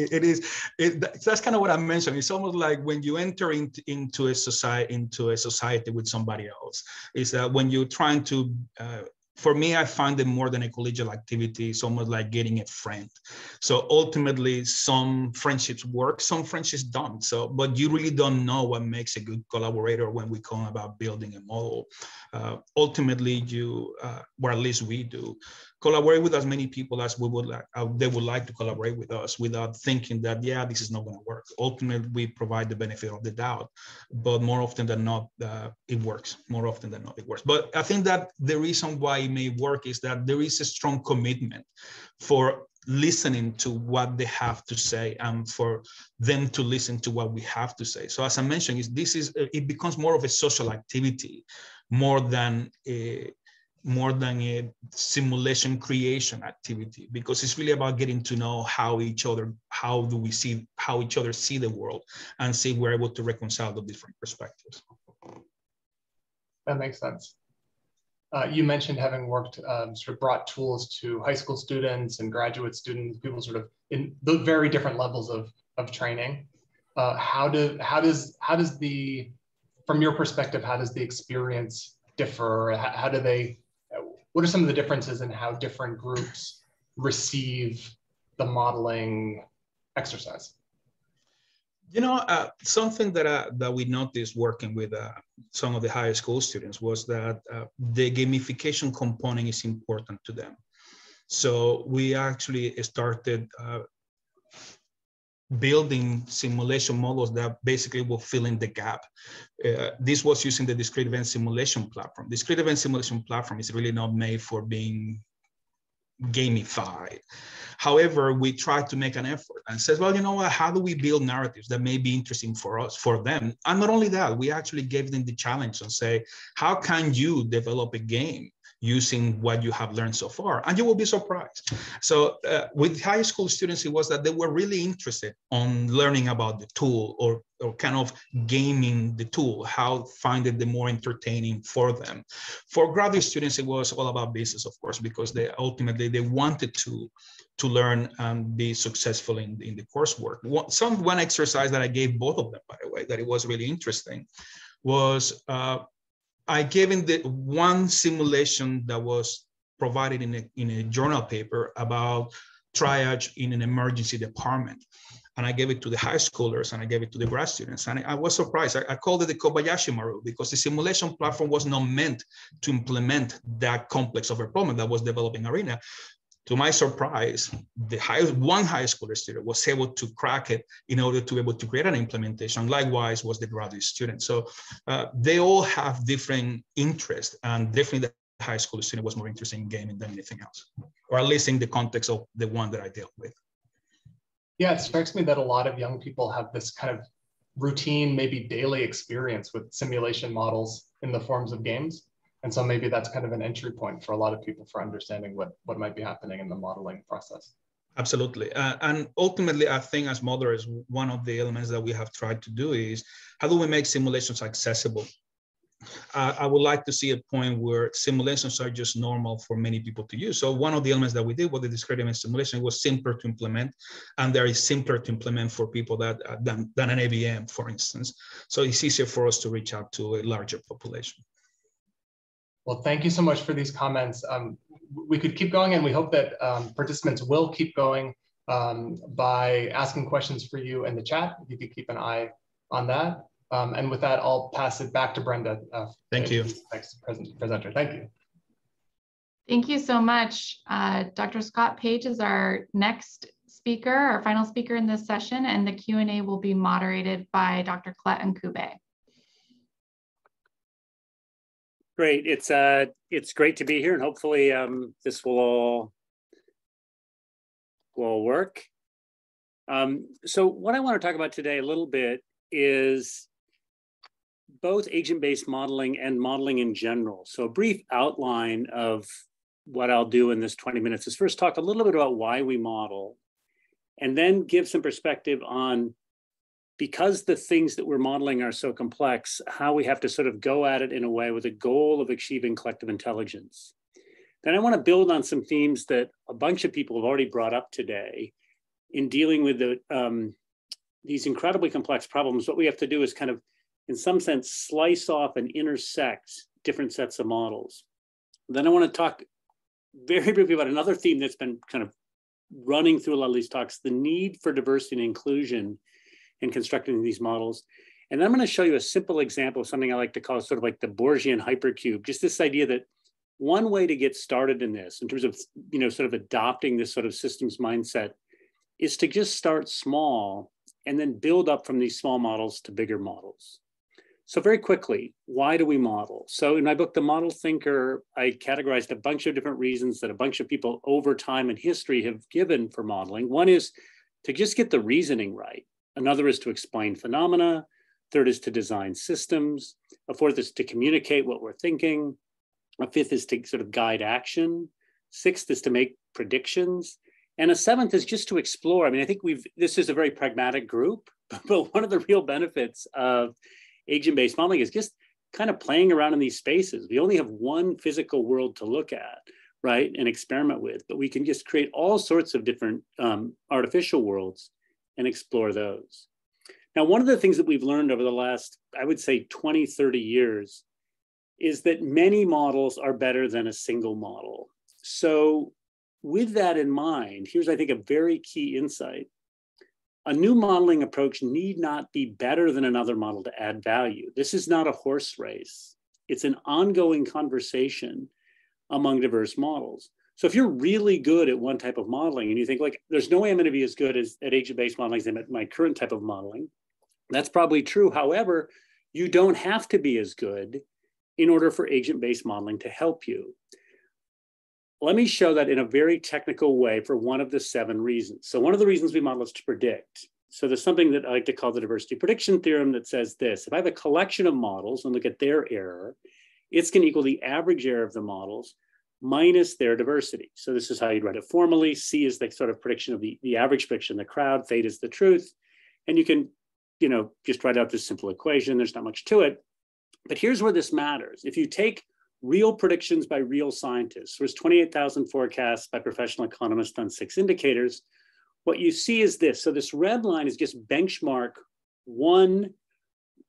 That's kind of what I mentioned. It's almost like when you enter into a society with somebody else. Is that when you're trying to for me, I find it more than a collegial activity. It's almost like getting a friend. So ultimately, some friendships work, some friendships don't. So, but you really don't know what makes a good collaborator when we come about building a model. Ultimately, or at least we do, collaborate with as many people as we would like. They would like to collaborate with us without thinking that, yeah, this is not going to work. Ultimately, we provide the benefit of the doubt, but more often than not, it works. More often than not, it works. But I think that the reason why it may work is that there is a strong commitment for listening to what they have to say and for them to listen to what we have to say. So as I mentioned, it becomes more of a social activity, more than a simulation creation activity, because it's really about getting to know how each other see the world, and see if we're able to reconcile the different perspectives. That makes sense. You mentioned having worked, sort of brought tools to high school students and graduate students, people sort of in the very different levels of training. How does from your perspective, how does the experience differ? What are some of the differences in how different groups receive the modeling exercise? You know, something that we noticed working with some of the higher school students was that the gamification component is important to them. So we actually started building simulation models that basically will fill in the gap. This was using the discrete event simulation platform. Discrete event simulation platform is really not made for being gamified. However, we tried to make an effort and says, well, you know what, how do we build narratives that may be interesting for us, for them? And not only that, we actually gave them the challenge and say, how can you develop a game using what you have learned so far? And you will be surprised. So with high school students, it was that they were really interested on learning about the tool or kind of gaming the tool, how find it the more entertaining for them. For graduate students, it was all about business, of course, because they ultimately wanted to learn and be successful in the coursework. One exercise that I gave both of them, by the way, that it was really interesting was I gave in the one simulation that was provided in a journal paper about triage in an emergency department. And I gave it to the high schoolers and I gave it to the grad students. And I was surprised. I called it the Kobayashi Maru because the simulation platform was not meant to implement that complex of a problem that was developing arena. To my surprise, one high school student was able to crack it in order to be able to create an implementation. Likewise was the graduate student. So they all have different interests, and definitely the high school student was more interested in gaming than anything else, or at least in the context of the one that I dealt with. Yeah, it strikes me that a lot of young people have this kind of routine, maybe daily experience with simulation models in the forms of games. And so maybe that's kind of an entry point for a lot of people for understanding what might be happening in the modeling process. Absolutely. And ultimately, I think as modelers, one of the elements that we have tried to do is how do we make simulations accessible? I would like to see a point where simulations are just normal for many people to use. So one of the elements that we did with the discrete image simulation was simpler to implement, and there is simpler to implement for people that than an AVM, for instance. So it's easier for us to reach out to a larger population. Well, thank you so much for these comments. We could keep going, and we hope that participants will keep going by asking questions for you in the chat. If you could keep an eye on that. And with that, I'll pass it back to Brenda. Thank you. Next presenter. Thank you. Thank you so much. Dr. Scott Page is our next speaker, our final speaker in this session, and the Q&A will be moderated by Dr. Colette Nkube. Great. It's great to be here, and hopefully this will all work. So what I want to talk about today a little bit is both agent-based modeling and modeling in general. So a brief outline of what I'll do in this 20 minutes is first talk a little bit about why we model, and then give some perspective on, because the things that we're modeling are so complex, how we have to sort of go at it in a way with a goal of achieving collective intelligence. Then I want to build on some themes that a bunch of people have already brought up today in dealing with these incredibly complex problems. What we have to do is kind of, in some sense, slice off and intersect different sets of models. Then I want to talk very briefly about another theme that's been kind of running through a lot of these talks, the need for diversity and inclusion in constructing these models. And then I'm going to show you a simple example of something I like to call sort of like the Borgian hypercube, just this idea that one way to get started in this, in terms of, sort of adopting this sort of systems mindset, is to just start small and then build up from these small models to bigger models. So very quickly, why do we model? So in my book, The Model Thinker, I categorized a bunch of different reasons that a bunch of people over time in history have given for modeling. One is to just get the reasoning right. Another is to explain phenomena. Third is to design systems. A fourth is to communicate what we're thinking. A fifth is to sort of guide action. Sixth is to make predictions. And a seventh is just to explore. I mean, I think this is a very pragmatic group, but one of the real benefits of agent-based modeling is just kind of playing around in these spaces. We only have one physical world to look at, right, and experiment with, but we can just create all sorts of different artificial worlds and explore those. Now, one of the things that we've learned over the last, I would say 20, 30 years, is that many models are better than a single model. So with that in mind, here's, I think, a very key insight. A new modeling approach need not be better than another model to add value. This is not a horse race. It's an ongoing conversation among diverse models. So if you're really good at one type of modeling and you think, like, there's no way I'm going to be as good at agent-based modeling as I'm at my current type of modeling, that's probably true. However, you don't have to be as good in order for agent-based modeling to help you. Let me show that in a very technical way for one of the 7 reasons. So one of the reasons we model is to predict. So there's something that I like to call the diversity prediction theorem that says this: if I have a collection of models and look at their error, it's going to equal the average error of the models minus their diversity. So this is how you'd write it formally. C is the sort of prediction of the average prediction, the crowd. Theta is the truth. And you can, just write out this simple equation. There's not much to it. But here's where this matters. If you take real predictions by real scientists, there's 28,000 forecasts by professional economists on 6 indicators, what you see is this. So this red line is just benchmark 1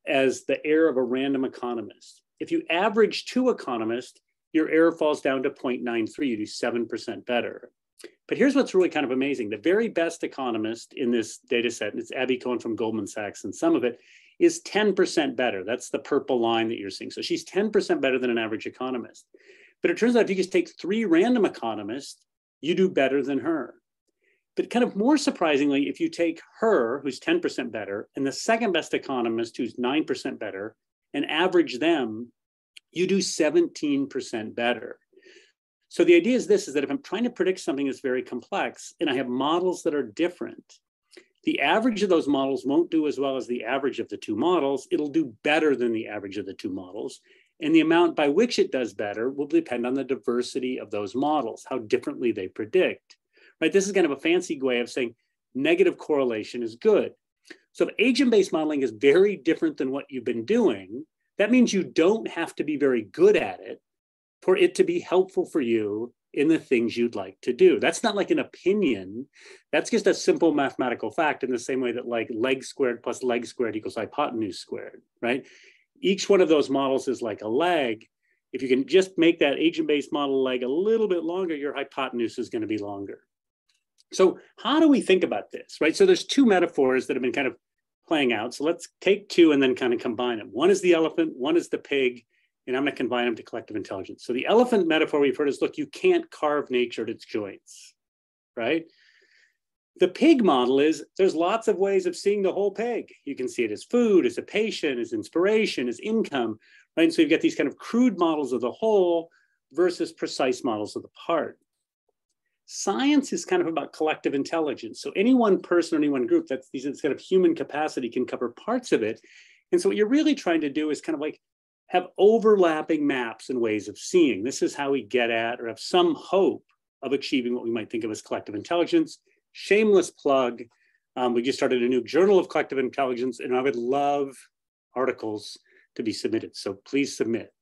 as the error of a random economist. If you average 2 economists, your error falls down to 0.93, you do 7% better. But here's what's really kind of amazing. The very best economist in this data set, and it's Abby Cohen from Goldman Sachs, and some of it is 10% better. That's the purple line that you're seeing. So she's 10% better than an average economist. But it turns out if you just take 3 random economists, you do better than her. But kind of more surprisingly, if you take her, who's 10% better, and the second best economist, who's 9% better, and average them, you do 17% better. So the idea is this, is that if I'm trying to predict something that's very complex and I have models that are different, the average of those models won't do as well as the average of the two models. It'll do better than the average of the two models. And the amount by which it does better will depend on the diversity of those models, how differently they predict, right? This is kind of a fancy way of saying negative correlation is good. So if agent-based modeling is very different than what you've been doing, that means you don't have to be very good at it for it to be helpful for you in the things you'd like to do. That's not like an opinion. That's just a simple mathematical fact, in the same way that like leg squared plus leg squared equals hypotenuse squared, right? Each one of those models is like a leg. If you can just make that agent-based model leg a little bit longer, your hypotenuse is going to be longer. So how do we think about this, right? So there's two metaphors that have been kind of playing out. So let's take two and then kind of combine them. One is the elephant, one is the pig, and I'm going to combine them to collective intelligence. So the elephant metaphor we've heard is, look, you can't carve nature at its joints, right? The pig model is, there's lots of ways of seeing the whole pig. You can see it as food, as a patient, as inspiration, as income, right? And so you've got these kind of crude models of the whole versus precise models of the part. Science is kind of about collective intelligence. So any one person or any one group, that's this kind of human capacity can cover parts of it. And so what you're really trying to do is kind of like have overlapping maps and ways of seeing. This is how we get at or have some hope of achieving what we might think of as collective intelligence. Shameless plug. We just started a new journal of collective intelligence, and I would love articles to be submitted. So please submit.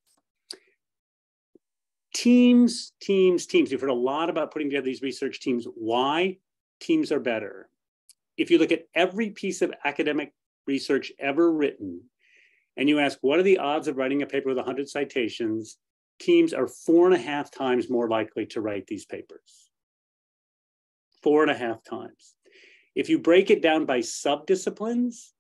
Teams, teams, teams. You've heard a lot about putting together these research teams. Why? Teams are better. If you look at every piece of academic research ever written, and you ask, what are the odds of writing a paper with 100 citations? Teams are 4.5 times more likely to write these papers. 4.5 times. If you break it down by subdisciplines,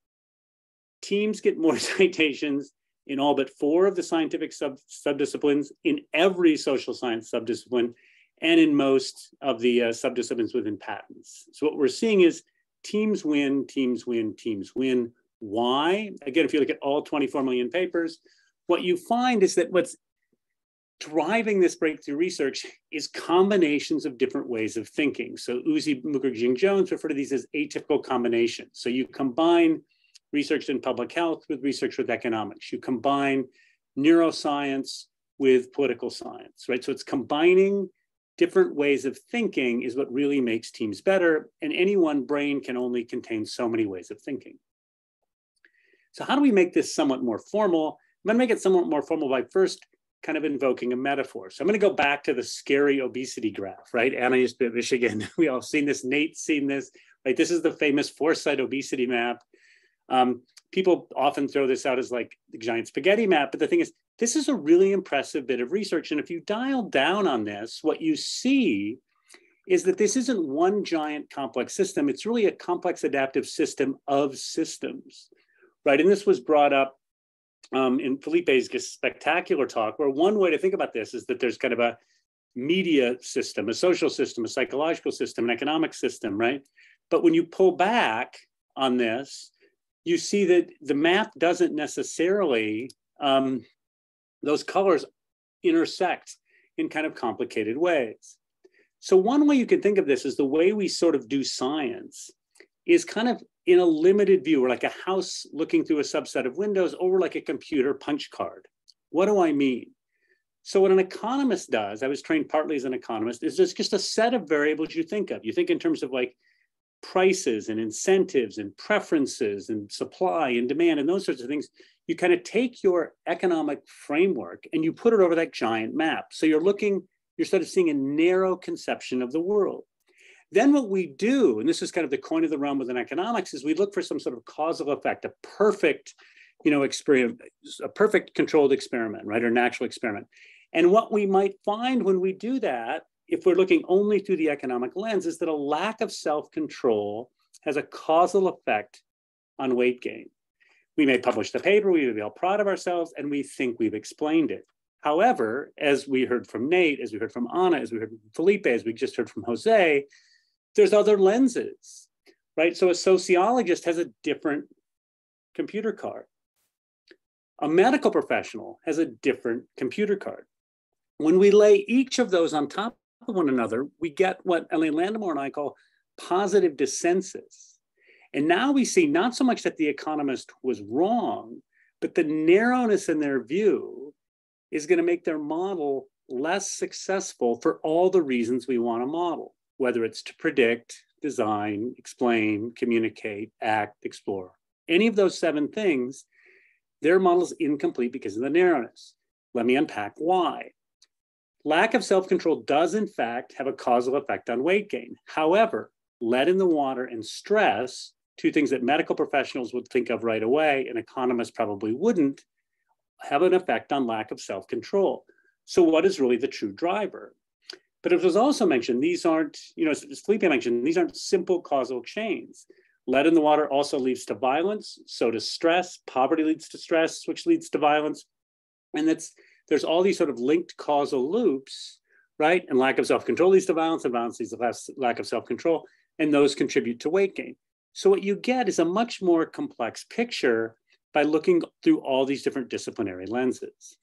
teams get more citations in all but 4 of the scientific subdisciplines, in every social science subdiscipline, and in most of the subdisciplines within patents. So what we're seeing is teams win, teams win, teams win. Why? Again, if you look at all 24 million papers, what you find is that what's driving this breakthrough research is combinations of different ways of thinking. So Uzi Mukherjee-Jones refer to these as atypical combinations. So you combine research in public health with research with economics. You combine neuroscience with political science, right? So it's combining different ways of thinking is what really makes teams better. And any one brain can only contain so many ways of thinking. So how do we make this somewhat more formal? I'm going to make it somewhat more formal by first kind of invoking a metaphor. So I'm going to go back to the scary obesity graph, right? Anna used to be at Michigan. We all seen this. Nate's seen this, right? This is the famous foresight obesity map. People often throw this out as like the giant spaghetti map, but the thing is, this is a really impressive bit of research. And if you dial down on this, what you see is that this isn't one giant complex system. It's really a complex adaptive system of systems, right? And this was brought up in Felipe's spectacular talk, where one way to think about this is that there's kind of a media system, a social system, a psychological system, an economic system, right? But when you pull back on this, you see that the map doesn't necessarily, those colors intersect in kind of complicated ways. So one way you can think of this is the way we sort of do science is kind of in a limited view. We're like a house looking through a subset of windows, or we're like a computer punch card. What do I mean? So what an economist does, I was trained partly as an economist, is there's just a set of variables you think of. You think in terms of like prices and incentives and preferences and supply and demand and those sorts of things. You kind of take your economic framework and you put it over that giant map. So you're sort of seeing a narrow conception of the world. Then what we do, and this is kind of the coin of the realm within economics, is we look for some sort of causal effect, a perfect, experiment, a perfect controlled experiment, right, or natural experiment. And what we might find when we do that, if we're looking only through the economic lens, is that a lack of self-control has a causal effect on weight gain. We may publish the paper, we may be all proud of ourselves, and we think we've explained it. However, as we heard from Nate, as we heard from Anna, as we heard from Felipe, as we just heard from Jose, there's other lenses, right? So a sociologist has a different computer card. A medical professional has a different computer card. When we lay each of those on top of one another, we get what Elaine Landemore and I call positive dissensus. And now we see not so much that the economist was wrong, but the narrowness in their view is going to make their model less successful for all the reasons we want to model, whether it's to predict, design, explain, communicate, act, explore. Any of those 7 things, their model's incomplete because of the narrowness. Let me unpack why. Lack of self-control does in fact have a causal effect on weight gain. However, lead in the water and stress, 2 things that medical professionals would think of right away and economists probably wouldn't, have an effect on lack of self-control. So what is really the true driver? But it was also mentioned, these aren't, as Felipe mentioned, these aren't simple causal chains. Lead in the water also leads to violence, so does stress. Poverty leads to stress, which leads to violence. And there's all these sort of linked causal loops, right? And lack of self-control leads to violence, and violence leads to lack of self-control, and those contribute to weight gain. So what you get is a much more complex picture by looking through all these different disciplinary lenses.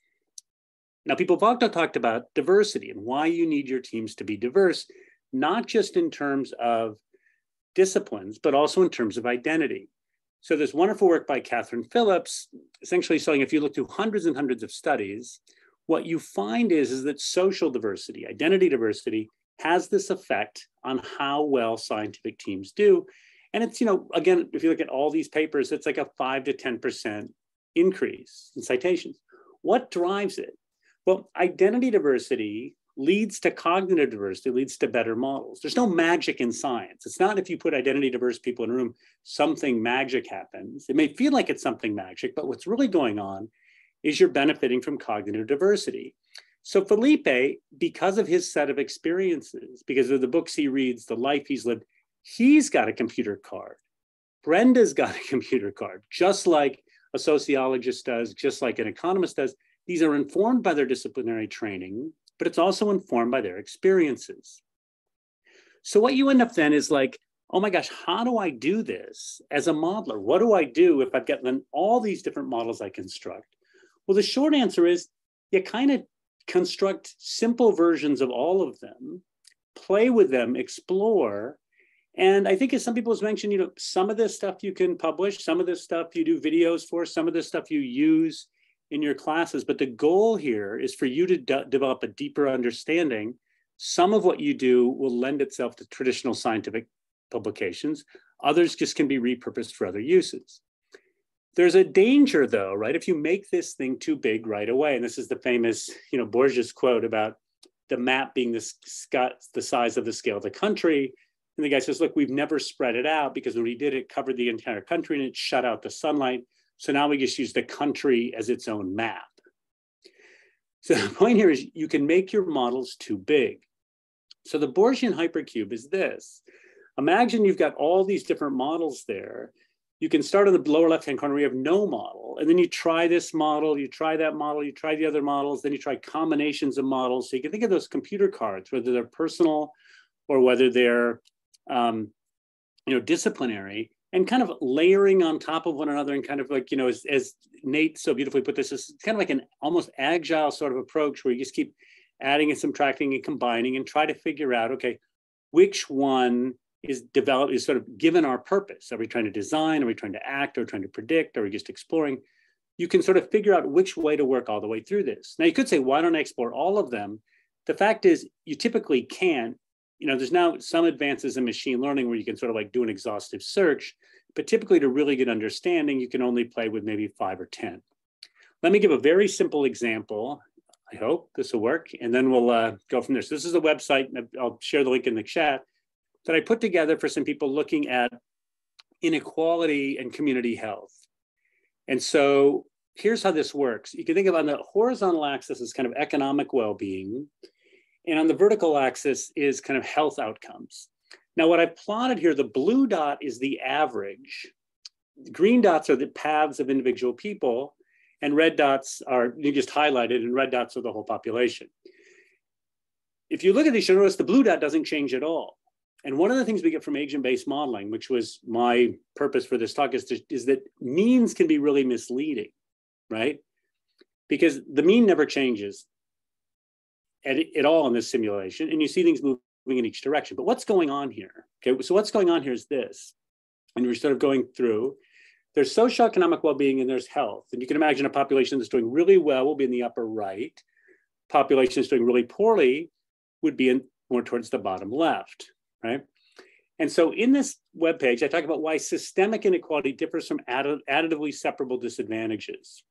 Now, people have also talked about diversity and why you need your teams to be diverse, not just in terms of disciplines, but also in terms of identity. So there's wonderful work by Catherine Phillips, essentially showing if you look through hundreds and hundreds of studies, what you find is that social diversity, identity diversity, has this effect on how well scientific teams do. And it's, again, if you look at all these papers, it's like a 5 to 10% increase in citations. What drives it? Well, identity diversity leads to cognitive diversity, leads to better models. There's no magic in science. It's not if you put identity diverse people in a room, something magic happens. It may feel like it's something magic, but what's really going on is you're benefiting from cognitive diversity. So Felipe, because of his set of experiences, because of the books he reads, the life he's lived, he's got a computer card. Brenda's got a computer card, just like a sociologist does, just like an economist does. These are informed by their disciplinary training, but it's also informed by their experiences. So what you end up then is like, oh my gosh, how do I do this as a modeler? What do I do if I've got then all these different models I construct? Well, the short answer is you kind of construct simple versions of all of them, play with them, explore. And I think as some people have mentioned, some of this stuff you can publish, some of this stuff you do videos for, some of this stuff you use in your classes. But the goal here is for you to develop a deeper understanding. Some of what you do will lend itself to traditional scientific publications. Others just can be repurposed for other uses. There's a danger though, right? If you make this thing too big right away, and this is the famous, Borges quote about the map being the size of the scale of the country. And the guy says, look, we've never spread it out because when we did it, covered the entire country and it shut out the sunlight. So now we just use the country as its own map. So the point here is you can make your models too big. So the Borgian hypercube is this. Imagine you've got all these different models there. You can start on the lower left-hand corner where you have no model, and then you try this model, you try that model, you try the other models, then you try combinations of models. So you can think of those computer cards, whether they're personal or whether they're disciplinary, and kind of layering on top of one another, and kind of like, as Nate so beautifully put this, it's kind of like an almost agile sort of approach where you just keep adding and subtracting and combining and try to figure out, okay, which one is developed, is sort of given our purpose. Are we trying to design? Are we trying to act? Are we trying to predict? Are we just exploring? You can sort of figure out which way to work all the way through this. Now you could say, why don't I explore all of them? The fact is you typically can't. There's now some advances in machine learning where you can sort of like do an exhaustive search, but typically to really get understanding, you can only play with maybe 5 or 10. Let me give a very simple example. I hope this will work, and then we'll go from there. So this is a website, and I'll share the link in the chat, that I put together for some people looking at inequality and community health. And so here's how this works. You can think of on the horizontal axis as kind of economic well-being, and on the vertical axis is kind of health outcomes. Now, what I've plotted here, the blue dot is the average. The green dots are the paths of individual people, And red dots are, you just highlighted, and red dots are the whole population. If you look at these, you'll notice the blue dot doesn't change at all. And one of the things we get from agent-based modeling, which was my purpose for this talk, is that means can be really misleading, right? Because the mean never changes at all in this simulation, and you see things moving in each direction. But what's going on here? Okay, so what's going on here is this, and we're sort of going through, there's socioeconomic well-being and there's health. And you can imagine a population that's doing really well will be in the upper right. Population that's doing really poorly would be in more towards the bottom left, right? And so in this webpage, I talk about why systemic inequality differs from additively separable disadvantages.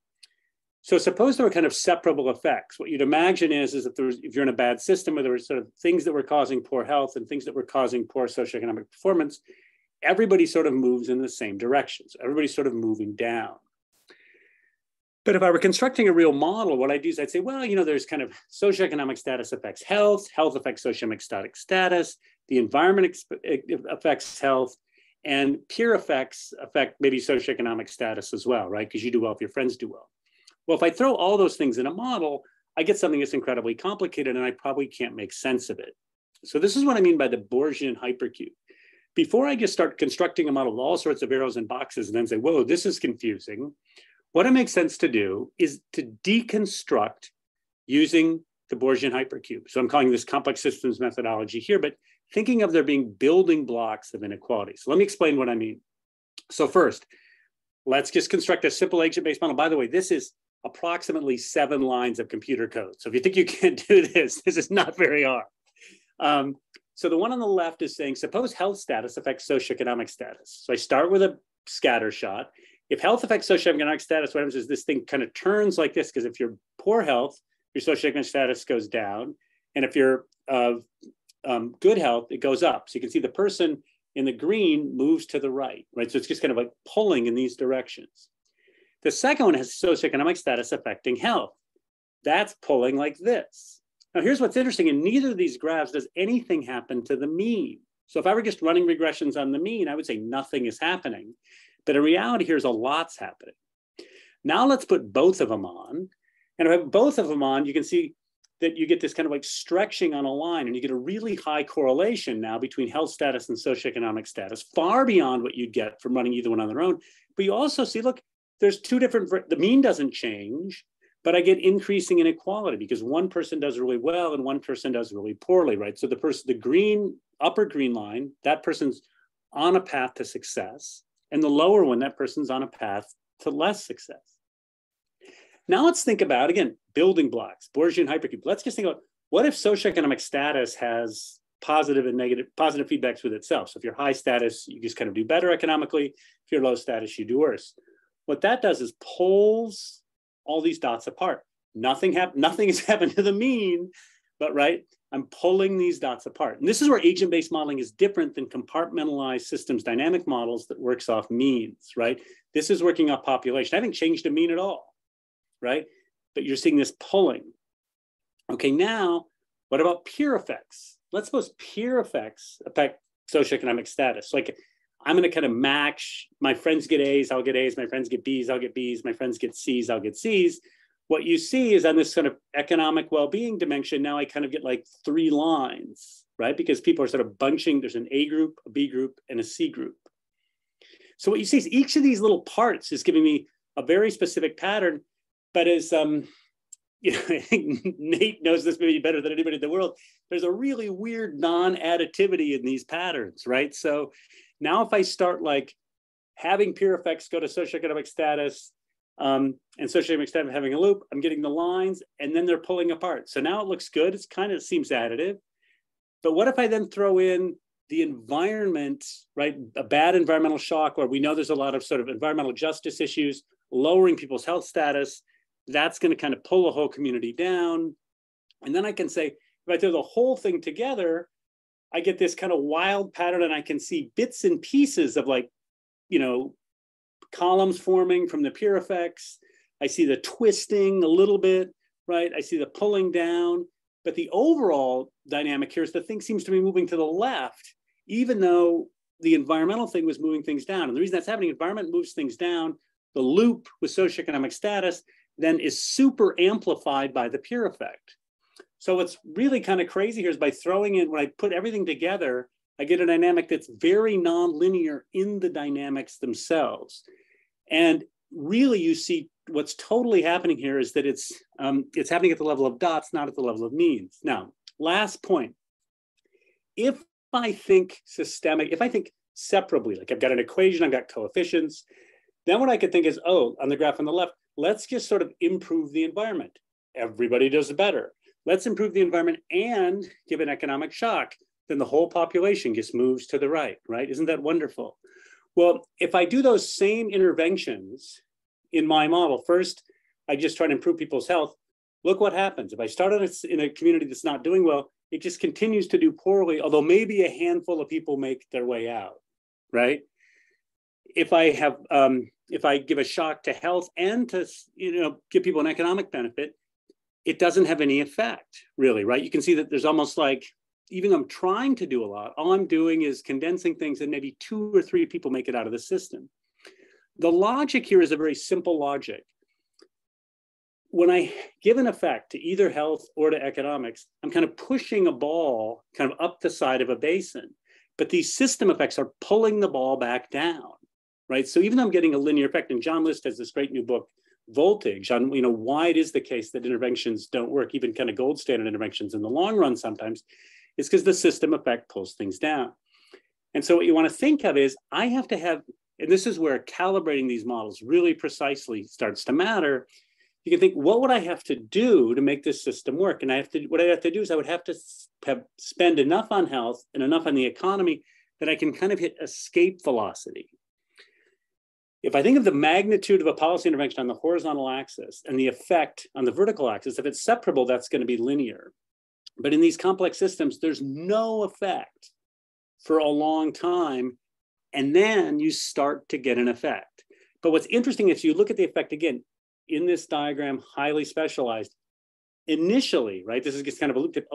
So suppose there were kind of separable effects. What you'd imagine is if you're in a bad system where there were sort of things that were causing poor health and things that were causing poor socioeconomic performance, everybody sort of moves in the same direction. So everybody's sort of moving down. But if I were constructing a real model, what I'd do is I'd say, well, you know, there's kind of socioeconomic status affects health, health affects socioeconomic status, the environment affects health, and peer effects affect maybe socioeconomic status as well, right? Because you do well if your friends do well. Well, if I throw all those things in a model, I get something that's incredibly complicated and I probably can't make sense of it. So this is what I mean by the Borgian hypercube. Before I just start constructing a model with all sorts of arrows and boxes and then say, whoa, this is confusing, what it makes sense to do is to deconstruct using the Borgian hypercube. So I'm calling this complex systems methodology here, but thinking of there being building blocks of inequality. So let me explain what I mean. So first, let's just construct a simple agent-based model. By the way, this is approximately 7 lines of computer code. So if you think you can't do this, this is not very hard. So the one on the left is saying, suppose health status affects socioeconomic status. So I start with a scatter shot. If health affects socioeconomic status, what happens is this thing kind of turns like this, because if you're poor health, your socioeconomic status goes down. And if you're good health, it goes up. So you can see the person in the green moves to the right, right? So it's just kind of like pulling in these directions. The second one has socioeconomic status affecting health. That's pulling like this. Now, here's what's interesting. In neither of these graphs does anything happen to the mean. So if I were just running regressions on the mean, I would say nothing is happening. But in reality, here's a lot's happening. Now let's put both of them on. And if I have both of them on, you can see that you get this kind of like stretching on a line, and you get a really high correlation now between health status and socioeconomic status, far beyond what you'd get from running either one on their own. But you also see, look, there's two different, the mean doesn't change, but I get increasing inequality because one person does really well and one person does really poorly, right? So the green, upper green line, that person's on a path to success. And the lower one, that person's on a path to less success. Now let's think about, again, building blocks, Borgian hypercube. Let's just think about, what if socioeconomic status has positive and negative, positive feedbacks with itself? So if you're high status, you just kind of do better economically. If you're low status, you do worse. What that does is pulls all these dots apart. Nothing has happened to the mean, but right, I'm pulling these dots apart. And this is where agent-based modeling is different than compartmentalized systems dynamic models that works off means, right? This is working off population. I haven't changed a mean at all, right? But you're seeing this pulling. Okay, now, what about peer effects? Let's suppose peer effects affect socioeconomic status. Like, I'm going to kind of match, my friends get A's, I'll get A's, my friends get B's, I'll get B's, my friends get C's, I'll get C's. What you see is on this sort of economic well-being dimension, now I kind of get like 3 lines, right? Because people are sort of bunching, there's an A group, a B group, and a C group. So what you see is each of these little parts is giving me a very specific pattern, but as, you know, I think Nate knows this maybe better than anybody in the world, there's a really weird non-additivity in these patterns, right? So now if I start like having peer effects go to socioeconomic status and socioeconomic status having a loop, I'm getting the lines and then they're pulling apart. So now it looks good. It's kind of seems additive. But what if I then throw in the environment, right? A bad environmental shock where we know there's a lot of sort of environmental justice issues, lowering people's health status. That's going to kind of pull the whole community down. And then I can say, if I throw the whole thing together, I get this kind of wild pattern and I can see bits and pieces of like, you know, columns forming from the peer effects. I see the twisting a little bit, right? I see the pulling down, but the overall dynamic here is the thing seems to be moving to the left, even though the environmental thing was moving things down. And the reason that's happening, environment moves things down, the loop with socioeconomic status then is super amplified by the peer effect. So what's really kind of crazy here is by throwing in, when I put everything together, I get a dynamic that's very nonlinear in the dynamics themselves. And really you see what's totally happening here is that it's happening at the level of dots, not at the level of means. Now, last point, if I think systemic, if I think separably, like I've got an equation, I've got coefficients, then what I could think is, oh, on the graph on the left, let's just sort of improve the environment. Everybody does better. Let's improve the environment and give an economic shock. Then the whole population just moves to the right, right? Isn't that wonderful? Well, if I do those same interventions in my model, first, I just try to improve people's health. Look what happens. If I start in a community that's not doing well, it just continues to do poorly, although maybe a handful of people make their way out, right? If I give a shock to health and to, give people an economic benefit, it doesn't have any effect, really, right? You can see that there's almost like, even though I'm trying to do a lot, all I'm doing is condensing things and maybe 2 or 3 people make it out of the system. The logic here is a very simple logic. When I give an effect to either health or to economics, I'm kind of pushing a ball kind of up the side of a basin, but these system effects are pulling the ball back down, right? So even though I'm getting a linear effect, and John List has this great new book, Voltage, on why it is the case that interventions don't work, even kind of gold standard interventions in the long run sometimes, is because the system effect pulls things down. And so what you want to think of is, I have to have, and this is where calibrating these models really precisely starts to matter. You can think, what would I have to do to make this system work? And what I have to do is I would have to spend enough on health and enough on the economy that I can kind of hit escape velocity. If I think of the magnitude of a policy intervention on the horizontal axis and the effect on the vertical axis, if it's separable, that's going to be linear. But in these complex systems, there's no effect for a long time, and then you start to get an effect. But what's interesting is you look at the effect again, in this diagram, highly specialized, initially, right, this is just kind of a loop tip,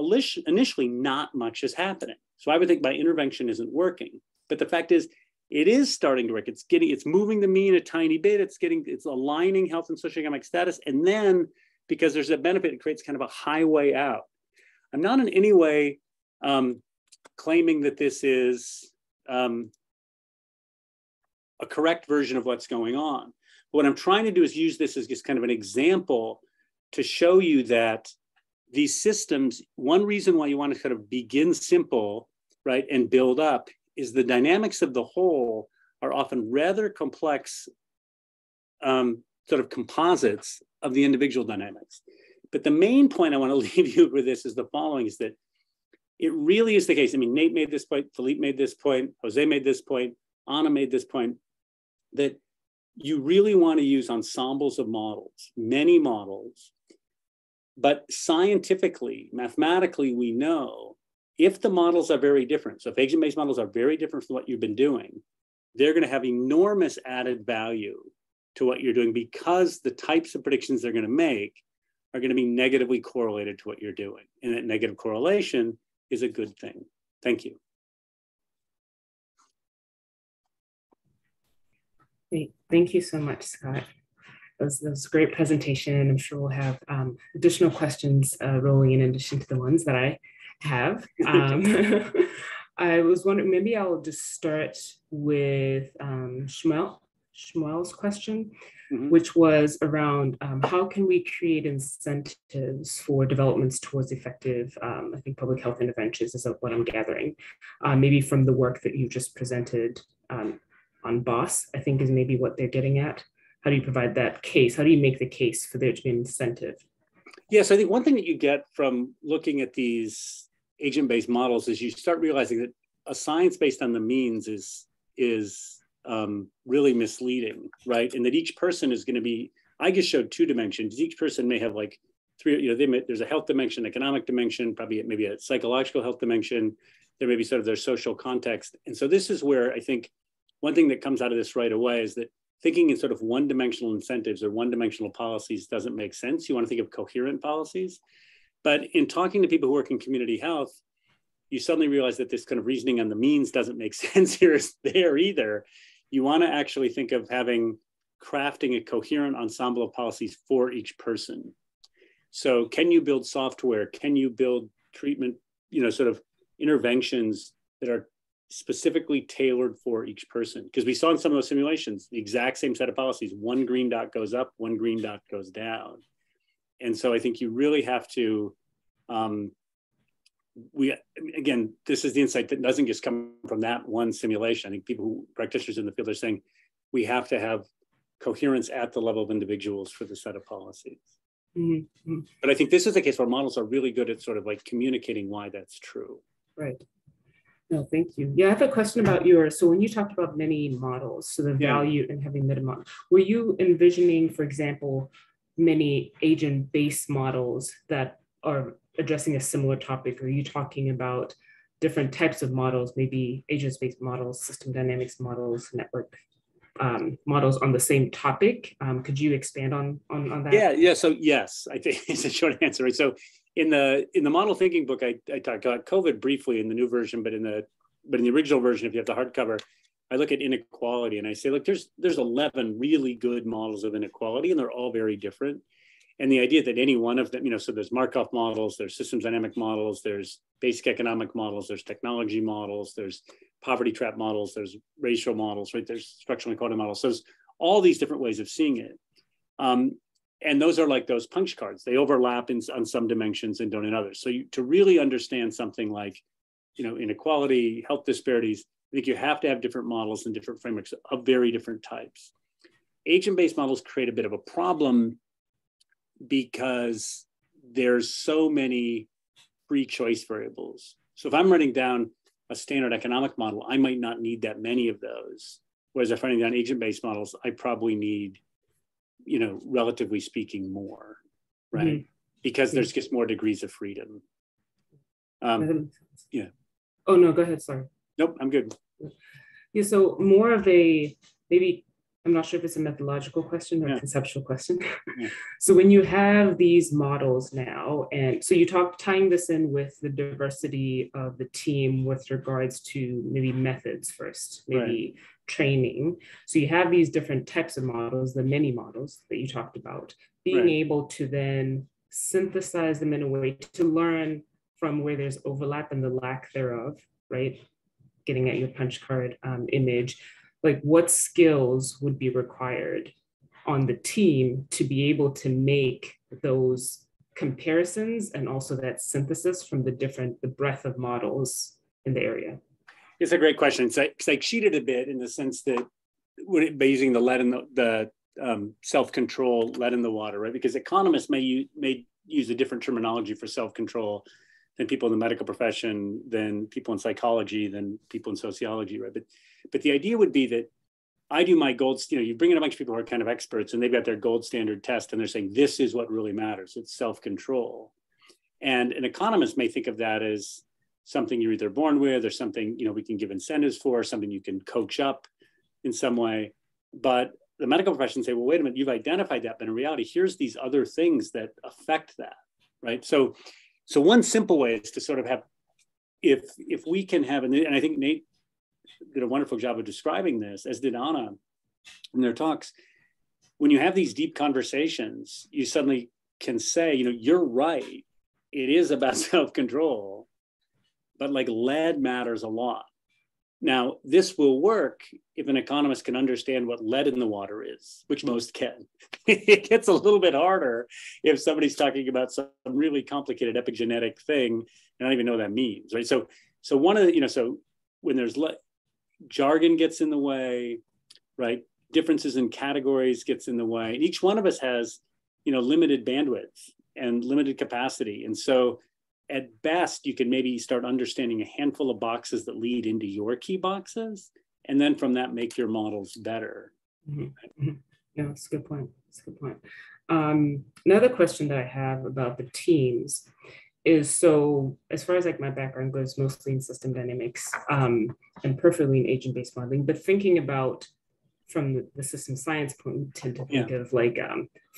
initially not much is happening. So I would think my intervention isn't working. But the fact is, it is starting to work. It's moving the mean a tiny bit. It's aligning health and socioeconomic status. And then because there's a benefit, it creates kind of a highway out. I'm not in any way claiming that this is a correct version of what's going on. But what I'm trying to do is use this as just kind of an example to show you that these systems, one reason why you want to kind of begin simple, right, and build up is the dynamics of the whole are often rather complex sort of composites of the individual dynamics. But the main point I want to leave you with this is the following, is that it really is the case. I mean, Nate made this point, Philippe made this point, Jose made this point, Anna made this point, that you really want to use ensembles of models, many models. But scientifically, mathematically, we know if the models are very different, so if agent-based models are very different from what you've been doing, they're going to have enormous added value to what you're doing because the types of predictions they're going to make are going to be negatively correlated to what you're doing. And that negative correlation is a good thing. Thank you. Great. Thank you so much, Scott. That was a great presentation. I'm sure we'll have additional questions rolling in addition to the ones that I have. I was wondering, maybe I'll just start with Shmuel's question, which was around how can we create incentives for developments towards effective, I think, public health interventions is what I'm gathering, maybe from the work that you just presented on BOSS, I think is maybe what they're getting at. How do you provide that case? How do you make the case for there to be an incentive? Yes, I think one thing that you get from looking at these agent-based models is you start realizing that a science based on the means is really misleading, right? And that each person is going to be, I just showed 2 dimensions. Each person may have like 3, there's a health dimension, economic dimension, probably maybe a psychological health dimension. There may be sort of their social context. And so this is where I think one thing that comes out of this right away is that thinking in sort of one-dimensional incentives or one-dimensional policies doesn't make sense. You want to think of coherent policies. But in talking to people who work in community health, you suddenly realize that this kind of reasoning on the means doesn't make sense there either. You want to actually think of having crafting a coherent ensemble of policies for each person. So can you build software? Can you build treatment, sort of interventions that are specifically tailored for each person? Because we saw in some of those simulations, the exact same set of policies, one green dot goes up, one green dot goes down. And so I think you really have to, again, this is the insight that doesn't just come from that one simulation. I think practitioners in the field are saying, we have to have coherence at the level of individuals for the set of policies. Mm-hmm. But I think this is the case where models are really good at sort of like communicating why that's true. Right. No, thank you. Yeah, I have a question about so when you talked about many models, so the value in having many models, were you envisioning, for example, many agent-based models that are addressing a similar topic? Or are you talking about different types of models, maybe agent-based models, system dynamics models, network models on the same topic? Could you expand on that? Yeah. So yes, I think it's a short answer. Right? So in the model thinking book, I talk about COVID briefly in the new version, but in the original version, if you have the hardcover, I look at inequality and I say, look, there's 11 really good models of inequality, and they're all very different. And the idea that any one of them, so there's Markov models, there's systems dynamic models, there's basic economic models, there's technology models, there's poverty trap models, there's racial models, right? There's structural inequality models. So there's all these different ways of seeing it. And those are like those punch cards. They overlap on some dimensions and don't in others. So to really understand something like, inequality, health disparities, I think you have to have different models and different frameworks of very different types. Agent-based models create a bit of a problem because there's so many free choice variables. So if I'm writing down a standard economic model, I might not need that many of those. Whereas if I'm writing down agent-based models, I probably need, relatively speaking, more, right? Mm-hmm. Because there's just more degrees of freedom. Yeah. Oh, no, go ahead, sorry. Nope, I'm good. Yeah, so more of a, maybe, I'm not sure if it's a methodological question or a conceptual question. Yeah. So when you have these models now, and so you tying this in with the diversity of the team with regards to maybe methods first, maybe training. So you have these different types of models, the many models that you talked about, being able to then synthesize them in a way to learn from where there's overlap and the lack thereof, right? Getting at your punch card image, like what skills would be required on the team to be able to make those comparisons and also that synthesis from the breadth of models in the area? It's a great question. So I cheated a bit in the sense that by using the lead in the self-control, lead in the water, right? Because economists may use a different terminology for self-control than people in the medical profession, than people in psychology, than people in sociology, right? But the idea would be that I do my you bring in a bunch of people who are kind of experts and they've got their gold standard test and they're saying, this is what really matters. It's self-control. And an economist may think of that as something you're either born with or something, we can give incentives for, something you can coach up in some way. But the medical profession say, well, wait a minute, you've identified that, but in reality, here's these other things that affect that, right? So one simple way is to sort of have, if we can have, and I think Nate did a wonderful job of describing this, as did Anna in their talks, when you have these deep conversations, you suddenly can say, you're right, it is about self-control, but like lead matters a lot. Now, this will work if an economist can understand what lead in the water is, which most can. It gets a little bit harder if somebody's talking about some really complicated epigenetic thing, and I don't even know what that means, right? So one of the, so when there's jargon gets in the way, right? Differences in categories gets in the way. And each one of us has, limited bandwidth and limited capacity. And so at best, you can maybe start understanding a handful of boxes that lead into your key boxes. And then from that, make your models better. Mm-hmm. Yeah, that's a good point. That's a good point. Another question that I have about the teams is, so as far as like my background goes, mostly in system dynamics and perfectly in agent-based modeling, but thinking about from the system science point, we tend to think of like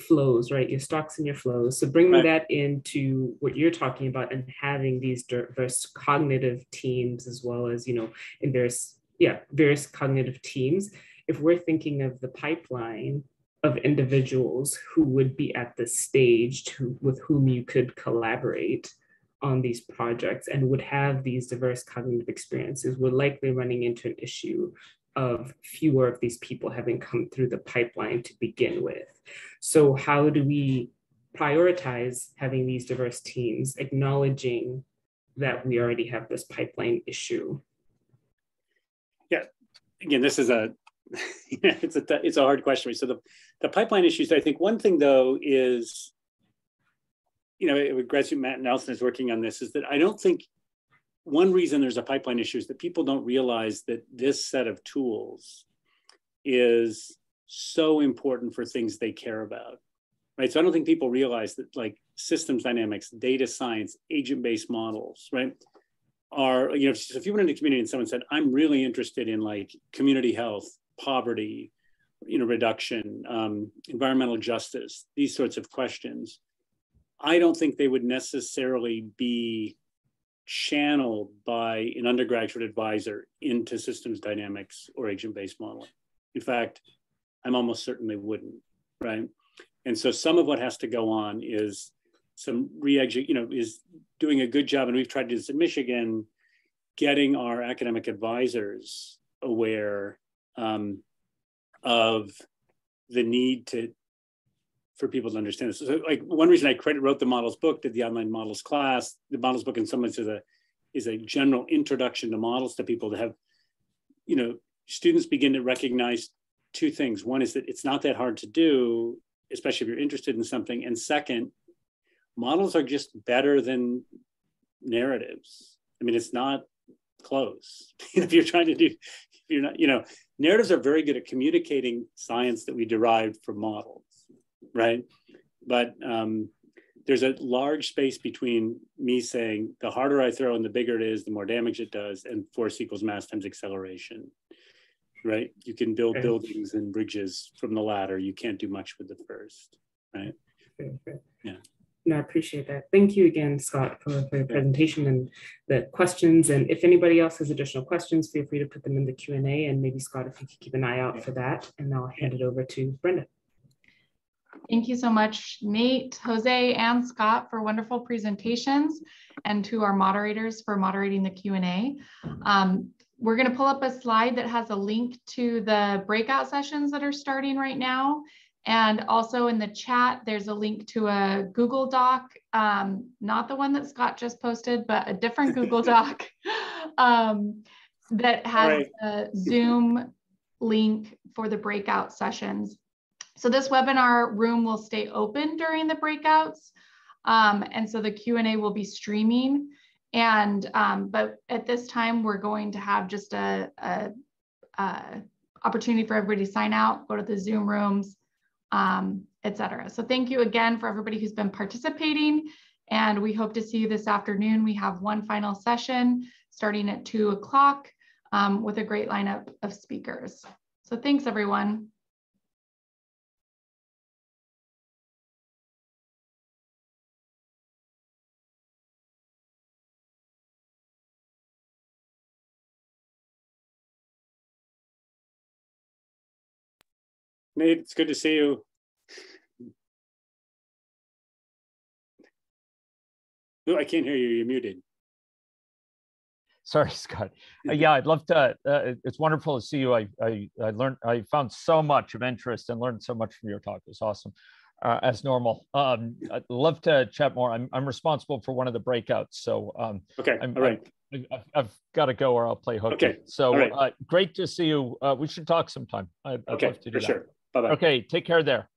flows, right? Your stocks and your flows. So bringing that into what you're talking about and having these diverse cognitive teams, as well as, in various cognitive teams. If we're thinking of the pipeline of individuals who would be at the stage with whom you could collaborate on these projects and would have these diverse cognitive experiences, we're likely running into an issue of fewer of these people having come through the pipeline to begin with. So how do we prioritize having these diverse teams, acknowledging that we already have this pipeline issue? Yeah, again, this is it's a hard question. So the pipeline issues, I think one thing though is, graduate Matt Nelson is working on this, is that I don't think one reason there's a pipeline issue is that people don't realize that this set of tools is so important for things they care about, right? So I don't think people realize that like systems dynamics, data science, agent-based models, right, are, so if you went into a community and someone said, I'm really interested in like community health, poverty, reduction, environmental justice, these sorts of questions, I don't think they would necessarily be channeled by an undergraduate advisor into systems dynamics or agent-based modeling. In fact, I'm almost certain they wouldn't, right? And so some of what has to go on is some is doing a good job, and we've tried to do this in Michigan, getting our academic advisors aware of the need for people to understand this. So like one reason I wrote the models book, did the online models class. The models book in some ways is a general introduction to models to people to have, students begin to recognize two things. One is that it's not that hard to do, especially if you're interested in something. And second, models are just better than narratives. I mean, it's not close. If you're trying to do, if you're not, narratives are very good at communicating science that we derived from models, right? But there's a large space between me saying the harder I throw and the bigger it is, the more damage it does, and force equals mass times acceleration, right? You can build buildings and bridges from the latter. You can't do much with the first, right? Yeah. No, I appreciate that. Thank you again, Scott, for your presentation and the questions. And if anybody else has additional questions, feel free to put them in the Q&A, and maybe Scott, if you could keep an eye out for that, and I'll hand it over to Brenda. Thank you so much, Nate, Jose, and Scott for wonderful presentations, and to our moderators for moderating the Q&A. We're going to pull up a slide that has a link to the breakout sessions that are starting right now. And also in the chat, there's a link to a Google Doc, not the one that Scott just posted, but a different Google Doc that has a Zoom link for the breakout sessions. So this webinar room will stay open during the breakouts. And so the Q&A will be streaming. And but at this time, we're going to have just a opportunity for everybody to sign out, go to the Zoom rooms, etc. So thank you again for everybody who's been participating, and we hope to see you this afternoon. We have one final session starting at 2 o'clock with a great lineup of speakers. So thanks, everyone. Nate, it's good to see you. Oh, I can't hear you. You're muted. Sorry, Scott. Yeah, I'd love to. It's wonderful to see you. I found so much of interest and learned so much from your talk. It was awesome, as normal. I'd love to chat more. I'm responsible for one of the breakouts, so okay, all right. I've got to go, or I'll play hooky. Okay. So right. great to see you. We should talk sometime. I'd love to do that. Sure. Bye-bye. Okay, take care there.